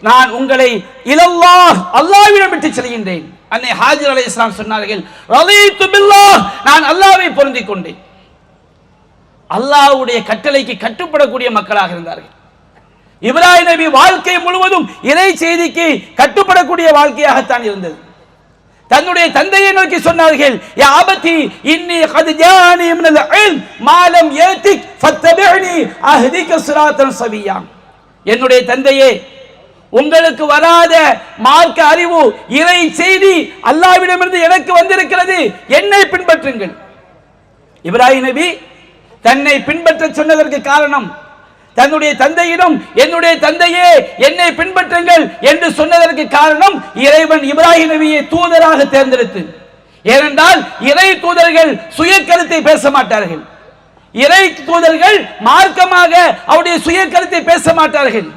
நான் உங்களை இலல்லாஹ், அல்லாஹ்விடம் விட்டு செல்கின்றேன். அன்னை ஹாஜர் அலைஹிஸ்ஸலாம் சொன்னார்கள், ரலீது பில்லாஹ், நான் அல்லாஹ்வை பொருந்திக் கொண்டேன். அல்லாஹ்வுடைய கட்டளைக்கு கட்டுப்படக்கூடிய மக்களாக இருந்தார்கள். இப்ராஹிம் நபி வாழ்க்கை முழுவதும் இறை செய்திக்கு கட்டுப்படக்கூடிய வாழ்க்கையாகத்தான் இருந்தது. தன்னுடைய தந்தையை நோக்கி சொன்னார்கள், யா அபதி இன்னி கத் ஜானி மினல் இல்ம் மா லம் யதிக் ஃபத்தபிஅனி அஹ்திக ஸிராத்தன் ஸவிய்யா. என்னுடைய தந்தையே, உங்களுக்கு வராத மார்க்க அறிவு, இறை செய்தி அல்லாஹ்விடமிருந்து எனக்கு வந்திருக்கிறது, என்னை பின்பற்றுங்கள். இப்ராஹிம் நபி தன்னை பின்பற்ற சொன்னதற்கு காரணம், தன்னுடைய தந்தையிடம் என்னுடைய தந்தையே என்னை பின்பற்றுங்கள் என்று சொன்னதற்கு காரணம், இறைவன் இப்ராஹிம் நபியை தூதராக தேர்ந்தெடுத்து. ஏனென்றால் இறை தூதர்கள் சுய கருத்தை பேச மாட்டார்கள். இறை தூதர்கள் மார்க்கமாக அவருடைய சுய கருத்தை பேச மாட்டார்கள்.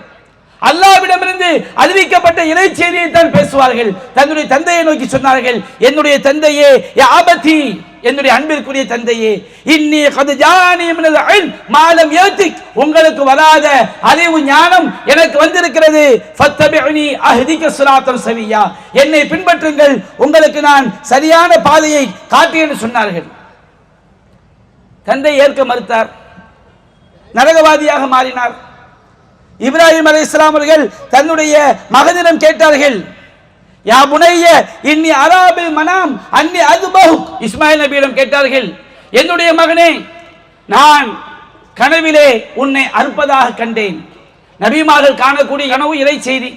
அல்லாஹ்விடமிருந்து அறிவிக்கப்பட்ட இறை செய்தியை தான் பேசுவார்கள். தன்னுடைய தந்தையை நோக்கி சொன்னார்கள், என்னுடைய தந்தையே, யா அபதி, என்னுடைய அன்பிற்குரிய தந்தையே, இன்னி கத் ஜானி மினல் இல்ம் மா லம் யதிக், உங்களுக்கு வராத அறிவு ஞானம் எனக்கு வந்திருக்கிறது. ஃபத்தபிஅனி அஹ்திக ஸிராத்தன் ஸவிய்யா, என்னை பின்பற்றுங்கள், உங்களுக்கு நான் சரியான பாதையை காட்டுகிறேன் சொன்னார்கள். தந்தை ஏற்க மறுத்தார், நரகவாதியாக மாறினார். இப்ராஹிம் அலைஹிஸ்ஸலாம் அவர்கள் தன்னுடைய மகனிடம் கேட்டார்கள், யா புனைய இன்னி அராபில் மனாம் அன்னி அதுபஹு. இஸ்மாயில் நபியிடம் கேட்டார்கள், என்னுடைய மகனே, நான் கனவிலே உன்னை அறுப்பதாக கண்டேன். நபிமார்கள் காணக்கூடிய கனவு இறை செய்தி.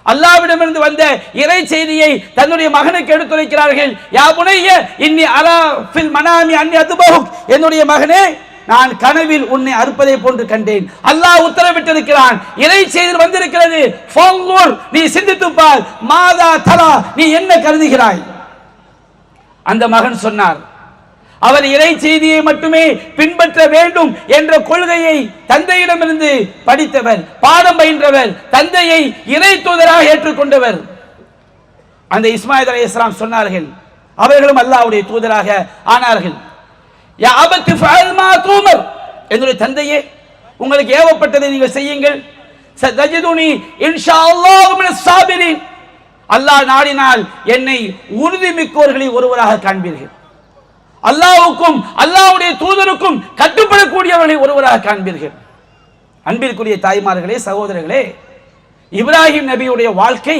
அல்லாஹ்விடமிருந்து வந்த இறை செய்தியை தன்னுடைய மகனுக்கு எடுத்துரைக்கிறார்கள். யா புனைய இன்னி அரா ஃபில் மனாமி அன்னி அதுபஹு, என்னுடைய மகனே, நான் கனவில் உன்னை அறுப்பதை போன்று கண்டேன். அல்லாஹ் உத்தரவிட்டிருக்கிறான், இறை செய்தி வந்திருக்கிறது. ஃபன்துர், நீ சிந்தித்து பார், மாதா தரா, நீ என்ன கருதுகிறாய்? அந்த மகன் சொன்னார், அவர் இறை செய்தியை மட்டுமே பின்பற்ற வேண்டும் என்ற கொள்கையை தந்தையிடமிருந்து படித்தவர், பாடம் பயின்றவர், தந்தையை இறை தூதராக ஏற்றுக்கொண்டவர். அந்த இஸ்மாயில் அலைஹிஸ்ஸலாம் சொன்னார்கள், அவர்களும் அல்லாஹ்வுடைய தூதராக ஆனார்கள். யா அபதி ஃபஅல் மா துமர், என்னுடைய தந்தையே, உங்களுக்கு ஏவப்பட்டதை நீங்கள் செய்யுங்கள். சதஜிதுனி இன்ஷாஅல்லாஹ் மினஸ் சாபிரின், அல்லாஹ் நாடினால் என்னை உறுதிமிக்கோர்களில் ஒருவராக காண்பீர்கள். அல்லாஹ்வுக்கும் அல்லாஹ்வுடைய தூதருக்கும் கட்டுப்படக்கூடியவர்களை ஒருவராக காண்பீர்கள். அன்பிற்குரிய தாய்மார்களே, சகோதரர்களே, இப்ராஹிம் நபியுடைய வாழ்க்கை,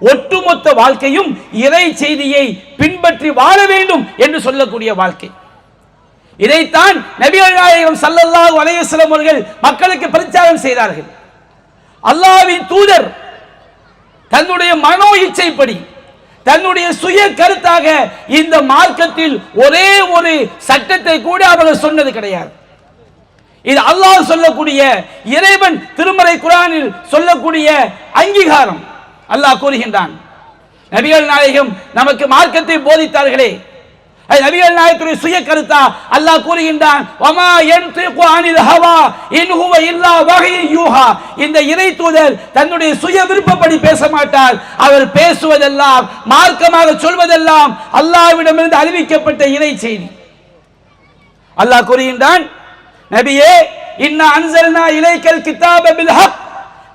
ஒட்டுமொத்த வாழ்க்கையும் இறை செய்தியை பின்பற்றி வாழ வேண்டும் என்று சொல்லக்கூடிய வாழ்க்கை. இதைத்தான் நபிகள் நாயகம் ஸல்லல்லாஹு அலைஹி வஸல்லம் அவர்கள் மக்களுக்கு பிரச்சாரம் செய்தார்கள். அல்லாஹ்வின் தூதர் தன்னுடைய மனோ இச்சைப்படி, தன்னுடைய சுய கருத்தாக இந்த மார்க்கத்தில் ஒரே ஒரு சட்டத்தை கூட அவர்கள் சொன்னது கிடையாது. இது அல்லாஹ் சொல்லக்கூடிய, இறைவன் திருமறை குர்ஆனில் சொல்லக்கூடிய அங்கீகாரம். அல்லாஹ் கூறுகின்றான், நபிகள் நாயகம் நமக்கு மார்க்கத்தை போதித்தார்களே, நபிகள் நாயகத்துடைய சுய கருத்தா? அல்லாஹ் கூறுகின்றான், வமா யன்திகு அனில் ஹவா இன் ஹுவ இல்லா வஹ்யு யூஹா. இந்த இறை தூதர் தன்னுடைய சுய விருப்பப்படி பேச மாட்டார். அவர் பேசுவதெல்லாம், மார்க்கமாக சொல்வதெல்லாம் அல்லாஹ்விடமிருந்து அறிவிக்கப்பட்ட இறை செய்தி. அல்லாஹ் கூறுகின்றான், நபியே, இன்னா அன்ஸல்னா இலைக்கல் கிதாப பில் ஹக்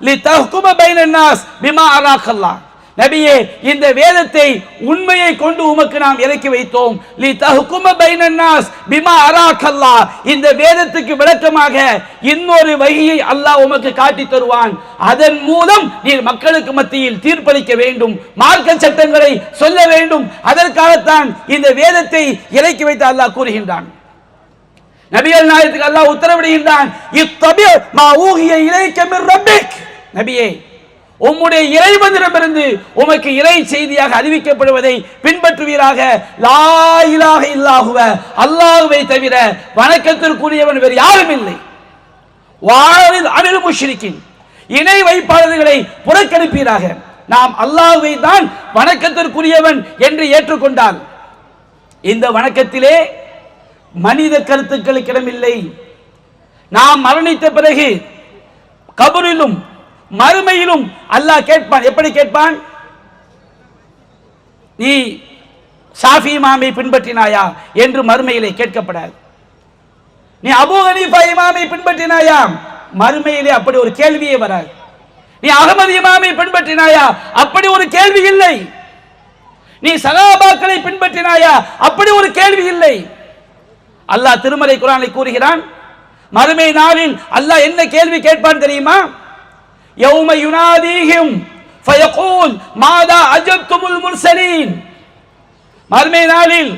லிதஹ்கும பைனன் நாஸ் பிமா அராக்கல்லாஹ். நபியே, இந்த வேதத்தை உண்மையை கொண்டு உமக்கு நாம் இறக்கி வைத்தோம். லிதஹ்கும பைனன் நாஸ் பிமா அராக்கல்லாஹ். இந்த வேதத்துக்கு விளக்கமாக இன்னொரு வகையை அல்லாஹ் உமக்கு காட்டி தருவான். அதன் மூலம் நீர் மக்களுக்கு மத்தியில் தீர்ப்பளிக்க வேண்டும், மார்க்க சட்டங்களை சொல்ல வேண்டும். அதற்காகத்தான் இந்த வேதத்தை இறக்கி வைத்து அல்லாஹ் கூறுகின்றான். நபிகள் நாயகத்துக்கு அல்லாஹ் உத்தரவிடுகின்றான், இத்தபி மா ஊஹிய இலைக்க மின் ரப்பிக். நபியே, உம்முடைய இறைவனிடமிருந்து உமக்கு இறை செய்தியாக அறிவிக்கப்படுவதை பின்பற்றுவீராக. லா இலாஹ இல்லாஹுவ, அல்லாஹ்வை தவிர வணக்கத்திற்குரியவன் வேறு யாரும் இல்லை. வாரில் அனில் முஷ்ரிக்கின், இணை வைப்பாளர்களை புறக்கணிப்பீராக. நாம் அல்லாஹ்வை தான் வணக்கத்திற்குரியவன் என்று ஏற்றுக்கொண்டால் இந்த வணக்கத்திலே மனித கருத்துக்களுக்கு இடமில்லை. நாம் மரணித்த பிறகு கபரிலும் மறுமையிலும் அல்லாஹ் கேட்பான். எப்படி கேட்பான்? நீ ஷாஃபி இமாமை பின்பற்றினாயா என்று மறுமையிலே கேட்கப்படாது. நீ அபூ ஹனீஃபா இமாமை பின்பற்றினாயா, மறுமையிலே அப்படி ஒரு கேள்வியே வராது. நீ அகமது இமாமை பின்பற்றினாயா, அப்படி ஒரு கேள்வி இல்லை. நீ சஹாபாக்களை பின்பற்றினாயா, அப்படி ஒரு கேள்வி இல்லை. அல்லாஹ் திருமறை குர்ஆனில் கூறுகிறான், மறுமை நாளில் அல்லாஹ் என்ன கேள்வி கேட்பான் தெரியுமா? யௌம யுனாதீஹிம் ஃபயகூல் மாதா அஜப்துமுல் முர்சலீன். மறுமை நாளில்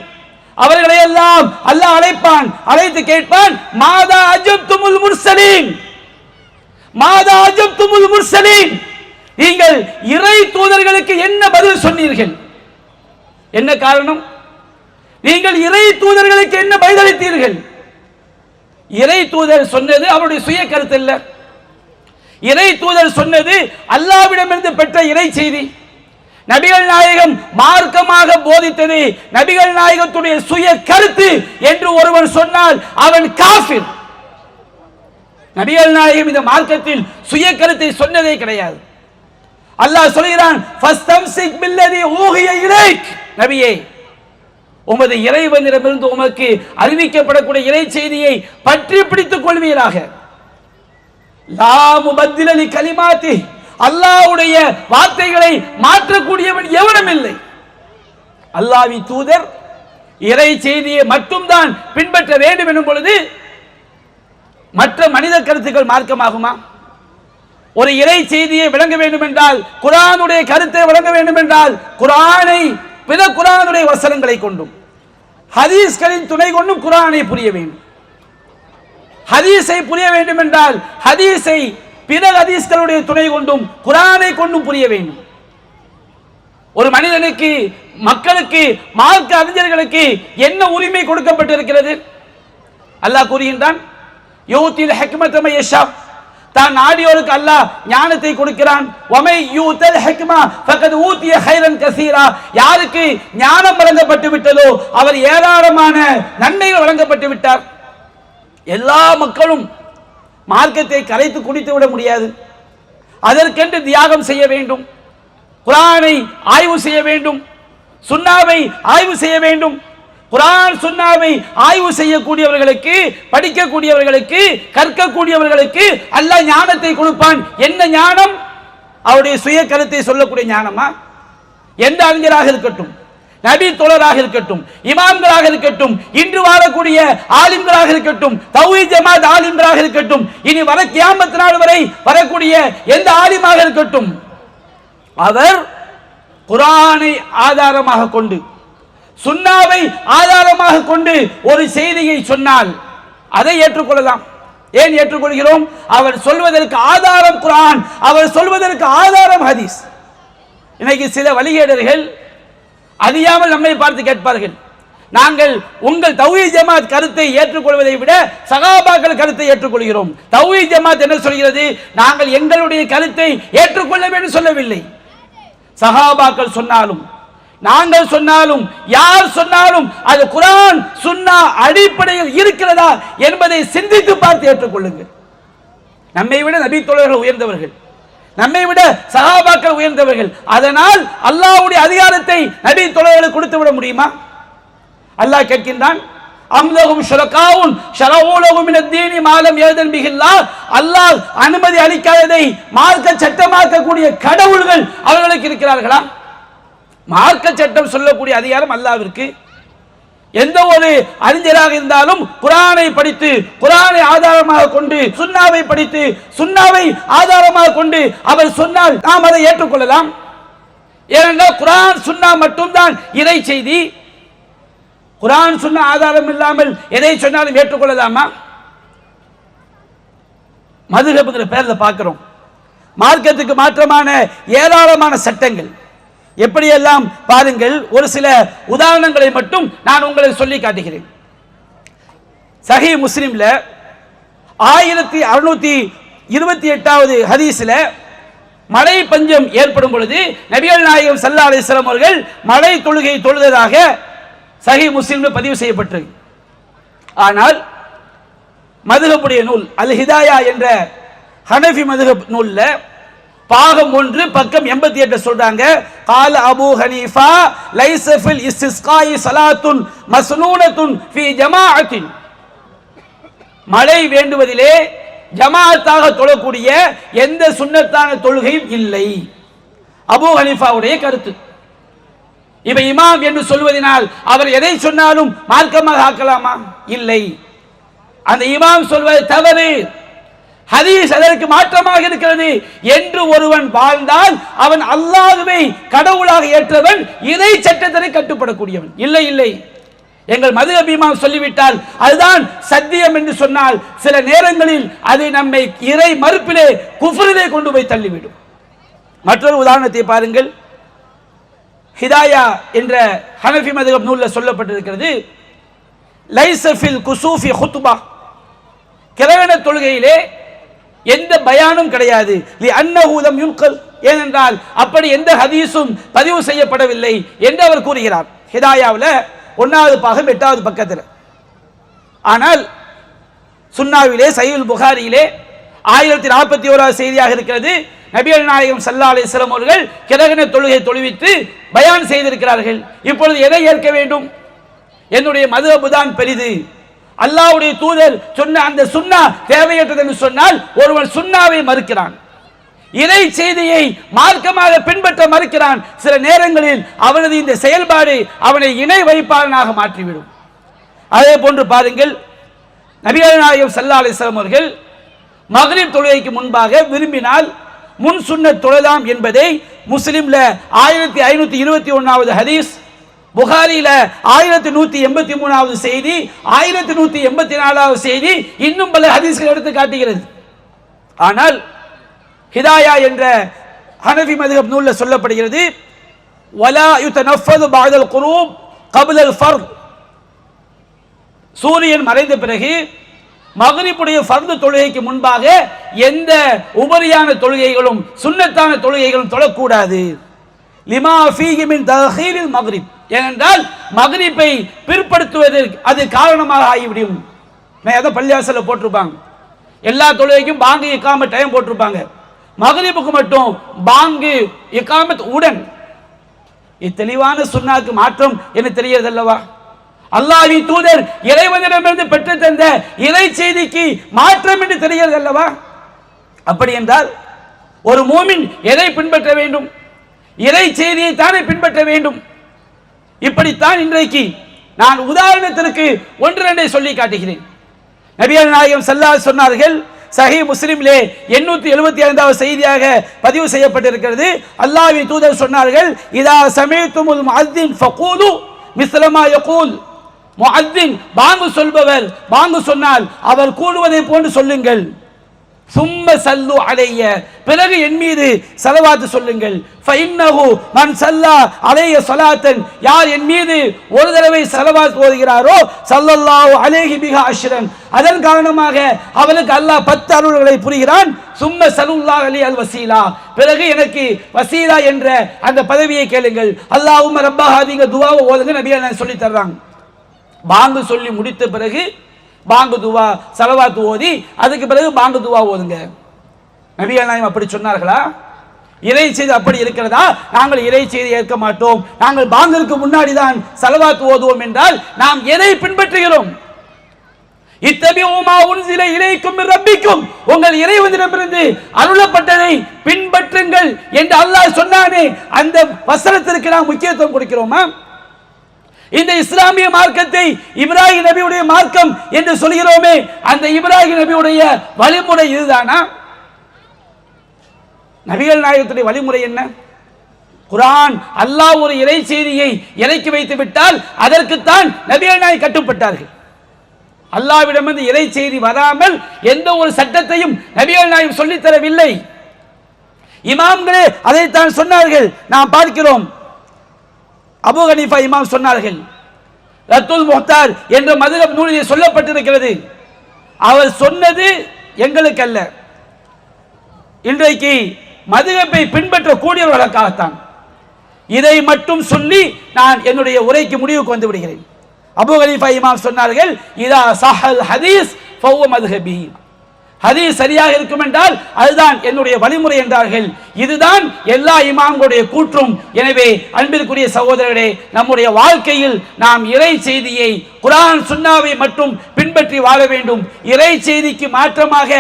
அவர்களை எல்லாம் அல்லாஹ் அழைப்பான். அழைத்து கேட்பான், மாதா அஜப்துமுல் முர்சலீன், மாதா அஜப்துமுல் முர்சலீன். நீங்கள் இறை தூதர்களுக்கு என்ன பதில் சொன்னீர்கள்? என்ன காரணம்? நீங்கள் இறை தூதர்களுக்கு என்ன பதிலளித்தீர்கள்? இறை தூதர் சொன்னது அவருடைய சுய கருத்து இல்ல. இறை தூதர் சொன்னது அல்லாஹ்விடமிருந்து பெற்ற இறை செய்தி. நபிகள் நாயகம் மார்க்கமாக போதித்தது நபிகள் நாயகத்துடைய சுய கருத்து என்று ஒருவன் சொன்னால் அவன் காஃபிர். நபிகள் நாயகம் இந்த மார்க்கத்தில் சுய கருத்தை சொன்னதே கிடையாது. அல்லாஹ் சொல்கிறான், ஃபஸ்தம்சிக் பில்லதி ஊஹிய இலைக். நபியே, உமது இறைவனிடமிருந்து உமக்கு அறிவிக்கப்படக்கூடிய இறை செய்தியை பற்றி பிடித்துக் கொள்வீராக. லா முபத்தில லி கலிமாத்தி, அல்லாஹ்வுடைய வார்த்தைகளை மாற்றக்கூடியவன் எவனும் இல்லை. அல்லாஹ்வின் தூதர் இறை செய்தியை மட்டும்தான் பின்பற்ற வேண்டும் எனும் பொழுது மற்ற மனித கருத்துக்கள் மார்க்கமாகுமா? ஒரு இறை செய்தியை விளங்க வேண்டும் என்றால், குர்ஆனுடைய கருத்தை விளங்க வேண்டும் என்றால், குர்ஆனை பிற குர்ஆனுடைய வசனங்களை கொண்டும் ஹதீஸ்களின் துணை கொண்டும் குர்ஆனை புரிய வேண்டும். ஹதீஸை புரிய வேண்டும் என்றால் ஹதீஸை பிற ஹதீஸ்களுடைய துணை கொண்டும் குர்ஆனை கொண்டும் புரிய வேண்டும். ஒரு மனிதனுக்கு, மக்களுக்கு, மார்க்க அறிஞர்களுக்கு என்ன உரிமை கொடுக்கப்பட்டிருக்கிறது? அல்லாஹ் கூறுகின்றான், யூத்தில் ஹிக்மத மை யஷா, தான் நாடியோருக்கு அல்லாஹ் ஞானத்தை கொடுக்கிறான். வமை யூதல் ஹிக்மா ஃபகத் ஊதிய கைரன் கஸீரா, யாருக்கு ஞானம் வழங்கப்பட்டு விட்டதோ அவர் ஏராளமான நன்மைகள் வழங்கப்பட்டு விட்டார். எல்லா மக்களும் மார்க்கத்தை கரைத்து குடித்து விட முடியாது. அதற்கென்று தியாகம் செய்ய வேண்டும். குர்ஆனை ஆய்வு செய்ய வேண்டும், சுன்னாவை ஆய்வு செய்ய வேண்டும். குர்ஆன் சுன்னாவை ஆய்வு செய்யக்கூடியவர்களுக்கு, படிக்கக்கூடியவர்களுக்கு, கற்கக்கூடியவர்களுக்கு அல்லாஹ் ஞானத்தை கொடுப்பான். என்ன ஞானம்? அவருடைய சுய கருத்தை சொல்லக்கூடிய ஞானமா? எந்த அறிஞராக இருக்கட்டும், நபி தோழராக இருக்கட்டும், இமாம்களாக இருக்கட்டும், இன்று வாழக்கூடிய ஆலிம்களாக இருக்கட்டும், தௌஹீத் ஜமாத் ஆலிம்களாக இருக்கட்டும், இனி வர கியாமத் நாள் வரை வரக்கூடிய எந்த ஆலிமாக இருக்கட்டும், அவர் குர்ஆனை ஆதாரமாக கொண்டு, சுன்னாவை ஆதாரமாக கொண்டு ஒரு செய்தியை சொன்னால் அதை ஏற்றுக்கொள்ளலாம். ஏன் ஏற்றுக்கொள்கிறோம்? அவர் சொல்வதற்கு ஆதாரம் குர்ஆன், அவர் சொல்வதற்கு ஆதாரம் ஹதீஸ். இன்னைக்கு சில வழிகேடர்கள் அறியாமல் நம்மை பார்த்து கேட்பார்கள். நாங்கள் உங்கள் தௌஹீத் ஜமாத் கருத்தை ஏற்றுக்கொள்வதை விட சகாபாக்கள் கருத்தை ஏற்றுக்கொள்கிறோம். தௌஹீத் ஜமாத் என்ன சொல்கிறது? நாங்கள் எங்களுடைய கருத்தை ஏற்றுக்கொள்ள வேண்டும் சொல்லவில்லை. சகாபாக்கள் சொன்னாலும் நாங்கள் சொன்னாலும் யார் சொன்னாலும் அது குர்ஆன் சுன்னா அடிப்படையில் இருக்கிறதா என்பதை சிந்தித்து பார்த்து ஏற்றுக்கொள்ளுங்கள். நம்மை விட நபி தோழர்கள் உயர்ந்தவர்கள், நம்மை விட சஹாபாக்கள் உயர்ந்தவர்கள். அதனால் அல்லாஹ்வுடைய அதிகாரத்தை நபி தோழர்களுக்கு கொடுத்து விட முடியுமா? அல்லாஹ் கேட்கின்றான், அம்லஹும் ஷுரகாவுன் ஷரஊ லஹும் மினத்-தீனி மா லம் யஅதன் பிஹில்லாஹ். அல்லாஹ் அனுமதி அளிக்காததை மார்க்க சட்டமாக்கக்கூடிய கடவுள்கள் அவர்களுக்கு இருக்கிறார்களா? மார்க்க சட்டம் சொல்லக்கூடிய அதிகாரம் அல்லாஹ்விற்கு. எந்த ஒரு அறிஞராக இருந்தாலும் குர்ஆனை படித்து குர்ஆனை ஆதாரமாக கொண்டு சுன்னாவை படித்து சுன்னாவை ஆதாரமாக கொண்டு அவர் சொன்னால் நாம் அதை ஏற்றுக்கொள்ளலாம். ஏனென்றால் குர்ஆன் சுன்னா மட்டும்தான் இறை செய்தி. குர்ஆன் சுன்னா ஆதாரம் இல்லாமல் எதை சொன்னாலும் ஏற்றுக்கொள்ளலாமா? மதுஹப்ங்கிற பேரில் பார்க்கிறோம். மார்க்கத்துக்கு மாற்றமான ஏராளமான சட்டங்கள் எப்படியெல்லாம் பாருங்கள். ஒரு சில உதாரணங்களை மட்டும் நான் உங்களுக்கு சொல்லி காட்டுகிறேன். சஹீஹ் முஸ்லிம்ல 1628வது ஹதீஸ்ல மழை பஞ்சம் ஏற்படும் பொழுது நபிகள் நாயகம் ஸல்லல்லாஹு அலைஹி வஸல்லம் அவர்கள் மழை தொழுகை தொழுததாக சஹீஹ் முஸ்லிம்ல பதிவு செய்யப்பட்டது. ஆனால் மதுஹபுடைய நூல் அல் ஹிதாயா என்ற ஹனஃபி மதுஹப் நூல்ல பாகம் 1 பக்கம் 88 சொல்றாங்க, கால அபூ ஹனீஃபா லைஸ ஃபில் இஸ்திஸ்காஇ ஸலாத்துன் மஸ்னூனத்துன் ஃபீ ஜமாஅத்தின். மழை வேண்டுவதிலே ஜமாஅத்தாக தொழக்கூடிய எந்த சுன்னத்தான தொழுகையும் இல்லை. அபூ ஹனீஃபாவுடைய கருத்து. இப்ப இமாம் என்று சொல்வதனால் அவர் எதை சொன்னாலும் மார்க்கமாக ஆக்கலாமா? இல்லை. அந்த இமாம் சொல்வது தவறு, ஹதீஸ் அதற்கு மாற்றமாக இருக்கிறது என்று ஒருவன் வாழ்ந்தால் அவன் அல்லாஹ்வை கடவுளாக ஏற்றவன், இறை சட்டத்தை கட்டுப்படக்கூடியவன். இல்லை இல்லை, எங்கள் மதுஹப் இமாம் சொல்லிவிட்டால் அதுதான் சத்தியம் என்று சொன்னால் சில நேரங்களில் அது நம்மை இறை மறுப்பிலே குஃப்ரிலே கொண்டு போய் தள்ளிவிடும். மற்றொரு உதாரணத்தை பாருங்கள். ஹிதாயா என்ற ஹனஃபி மதுஹப் நூலில் சொல்லப்பட்டிருக்கிறது, லைஸ ஃபில் குசூஃபி குத்பா, கிரகண தொழுகையிலே எந்த பயானும் கிடையாது. லிஅன்னஹு லம் யுன்கல், ஏனென்றால் அப்படி எந்த ஹதீஸும் பதிவு செய்யப்படவில்லை என்று அவர் கூறுகிறார். ஹிதாயாவில் 1வது பாகம் 8வது பக்கத்தில். ஆனால் சுன்னாவிலே சஹீஹுல் புகாரியிலே 1041வது செய்தியாக இருக்கிறது, நபிகள் நாயகம் ஸல்லல்லாஹு அலைஹி வஸல்லம் அவர்கள் கிரகண தொழுகை தொழுவித்து பயான் செய்திருக்கிறார்கள். இப்பொழுது எதை ஏற்க வேண்டும்? என்னுடைய மதுஹப் தான் பெரிது, அல்லாஹ்வுடைய தூதர் சொன்ன அந்த சுன்னா தேவையற்றது என்று சொன்னால் ஒருவன் சுன்னாவை மறுக்கிறான், இறை செய்தியை மார்க்கமாக பின்பற்ற மறுக்கிறான். சில நேரங்களில் அவனது இந்த செயல்பாடு அவனை இணை வைப்பாளனாக மாற்றிவிடும். அதே போன்று பாருங்கள், நபிகள் நாயகம் ஸல்லல்லாஹு அலைஹி வஸல்லம் அவர்கள் மக்ரிப் தொழுகைக்கு முன்பாக விரும்பினால் முன் சுன்னத் தொழலாம் என்பதை முஸ்லிம்ல 1521வது ஹதீஸ், புகாரியில 1183வது செய்தி, 1184வது செய்தி, இன்னும் பல ஹதீஸ்கள் எடுத்து காட்டுகிறது. ஆனால் ஹிதாயா என்ற ஹனஃபி மதுஹப் நூல்ல சொல்லப்படுகிறது, வலா யுதனஃபது பஅதல் குரூப் கப்லல் ஃபர்த், சூரியன் மறைந்த பிறகு மக்ரிபுடைய ஃபர்து தொழுகைக்கு முன்பாக எந்த உபரியான தொழுகைகளும் சுன்னத்தான தொழுகைகளும் தொழக்கூடாது. லிமா ஃபீஹி மின் தஹீரில் மக்ரிப், ஏனென்றால் மக்ரிப்பை பிற்படுத்துவதற்கு அது காரணமாக ஆகிவிடும். நான் எதை பள்ளிவாசல்ல போட்டிருப்பாங்க, எல்லா தொழுகைக்கும் பாங்கு இக்காமத் டைம் போட்டிருப்பாங்க, மக்ரிபுக்கு மட்டும் பாங்கு இக்காமத் உடன். இது தெளிவான சுன்னாக்கு மாற்றம் என்ன தெரிகிறது அல்லவா? அல்லாஹ்வின் தூதர் இறைவனிடமிருந்து பெற்று தந்த இறை செய்திக்கு மாற்றம் என்று தெரிகிறது அல்லவா? அப்படி என்றால் ஒரு மூமின் எதை பின்பற்ற வேண்டும்? இறை செய்தியை தானே பின்பற்ற வேண்டும். இப்படித்தான் இன்றைக்கு நான் உதாரணத்திற்கு 1-2 சொல்லி காட்டுகிறேன். நபிகள் நாயகம் ஸல்லல்லாஹு அலைஹி சொன்னார்கள், சஹீஹ் முஸ்லிமிலே 875வது செய்தியாக பதிவு செய்யப்பட்டிருக்கிறது, அல்லாஹ்வின் தூதர் சொன்னார்கள், இதா சமீதுமுல் முஅத்தின் ஃபகூலு மிஸ்ல மா யகூல், முஅத்தின் பாங்கு சொல்பவர் பாங்கு சொன்னால் அவர் கூடுவதை போன்று சொல்லுங்கள். சும்ம சல்லு அலைய, பிறகு என் மீது ஸலவாத் சொல்லுங்கள். ஃபஇன்னஹு மன் ஸல்லா அலைய ஸலாத்தன், யார் என் மீது ஒரு தடவை ஸலவாத் ஓதுகிறாரோ ஸல்லல்லாஹு அலைஹி பிஹா அஷ்ரன், அதன் காரணமாக அவனுக்கு அல்லாஹ் 10 அருள்களை புரிகிறான். சும்ம ஸல்லுல்லாஹு அலைஹி அல் வஸீலா, பிறகு எனக்கு வசீலா என்ற அந்த பதவியை கேளுங்கள். அல்லாஹும்ம ரப்ப ஹாதிங்க துஆவை ஓதுங்க நபிகள் சொல்லி தர்றாங்க. பாங்கு சொல்லி முடித்த பிறகு பாங்கு துவா ஸலவாத் ஓதி அதுக்கு பிறகு பாங்கு துவா ஓதுங்க. நபிகள் நாயகம் அப்படி சொன்னார்களா? இறை செய்தி அப்படி இருக்கிறதா? நாங்கள் இறை செய்தி ஏற்க மாட்டோம், நாங்கள் பாங்கிற்கு முன்னாடி தான் ஸலவாத் ஓதுவோம் என்றால் நாம் எதை பின்பற்றுகிறோம்? இத்தபிஉ மா உன்ஸில இலைக்கும் மின் ரப்பிக்கும், உங்கள் இறைவனிடமிருந்து அருளப்பட்டதை பின்பற்றுங்கள் என்று அல்லாஹ் சொன்னானே, அந்த வசனத்திற்கு நாம் முக்கியத்துவம் கொடுக்கிறோமா? இந்த இஸ்லாமிய மார்க்கத்தை இப்ராஹிம் நபியுடைய மார்க்கம் என்று சொல்கிறோமே, அந்த இப்ராஹிம் நபியுடைய வழிமுறை இதுதானா? நபிகள் நாயகத்துடைய வழிமுறை என்ன? குர்ஆன் அல்லாஹ் ஒரு இறை செய்தியை இறக்கி வைத்து விட்டால் அதற்குத்தான் நபிகள் நாயகம் கட்டுப்பட்டார்கள். அல்லாஹ்விடமிருந்து இறை செய்தி வராமல் எந்த ஒரு சட்டத்தையும் நபிகள் நாயகம் சொல்லித் தரவில்லை. இமாம்களே அதைத்தான் சொன்னார்கள். நாம் பார்க்கிறோம், அபூ ஹனீஃபா இமாம் சொன்னார்கள், ரத்துல் முஹ்தார் என்ற மதுஹப் நூலிலே சொல்லப்பட்டிருக்கிறது, அவர் சொன்னது எங்களுக்கு அல்ல, இன்றைக்கு மதுஹப்பை பின்பற்றக்கூடியவர்களுக்காகத்தான். இதை மட்டும் சொல்லி நான் என்னுடைய உரைக்கு முடிவுக்கு வந்து விடுகிறேன். அபூ ஹனீஃபா இமாம் சொன்னார்கள், இதா ஸஹல் ஹதீஸ் ஃபஹுவ மதுஹபி, ஹதீஸ் சரியாக இருக்கும் என்றால் அதுதான் என்னுடைய வழிமுறை என்றார்கள். இதுதான் எல்லா இமாம்களுடைய கூற்றும். எனவே அன்பிற்குரிய சகோதரர்களே, நம்முடைய வாழ்க்கையில் நாம் இறை செய்தியை குர்ஆன் சுன்னாவை மட்டும் பின்பற்றி வாழ வேண்டும். இறை செய்திக்கு மாற்றமாக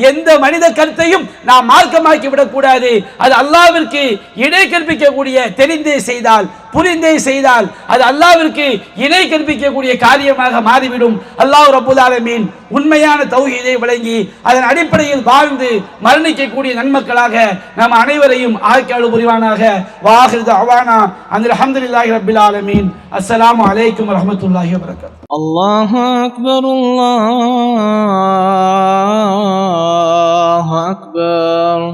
எந்த மனித கருத்தையும் நாம் மார்க்கமாக்கி விடக்கூடாது. அது அல்லாஹ்விற்கு இணை கற்பிக்கக்கூடிய, தெரிந்தே செய்தால் புரிந்தே செய்தால் அது அல்லாஹ்விற்கு இணை கற்பிக்கக்கூடிய காரியமாக மாறிவிடும். அல்லாஹ் ரப்பல் ஆலமீன் உண்மையான தௌஹீதை வழங்கி அதன் அடிப்படையில் வாழ்ந்து மரணிக்கக்கூடிய நன்மக்களாக நம் அனைவரையும் ஆக்கியருள் புரிவானாக. வாஹிரு தஅவானா அனில் ஹம்துலில்லாஹி ரப்பில் ஆலமீன். அஸ்ஸலாமு அலைக்கும் வரஹ்மத்துல்லாஹி வபரகாத்துஹு. அல்லாஹு அக்பர், அல்லாஹு அக்பர்.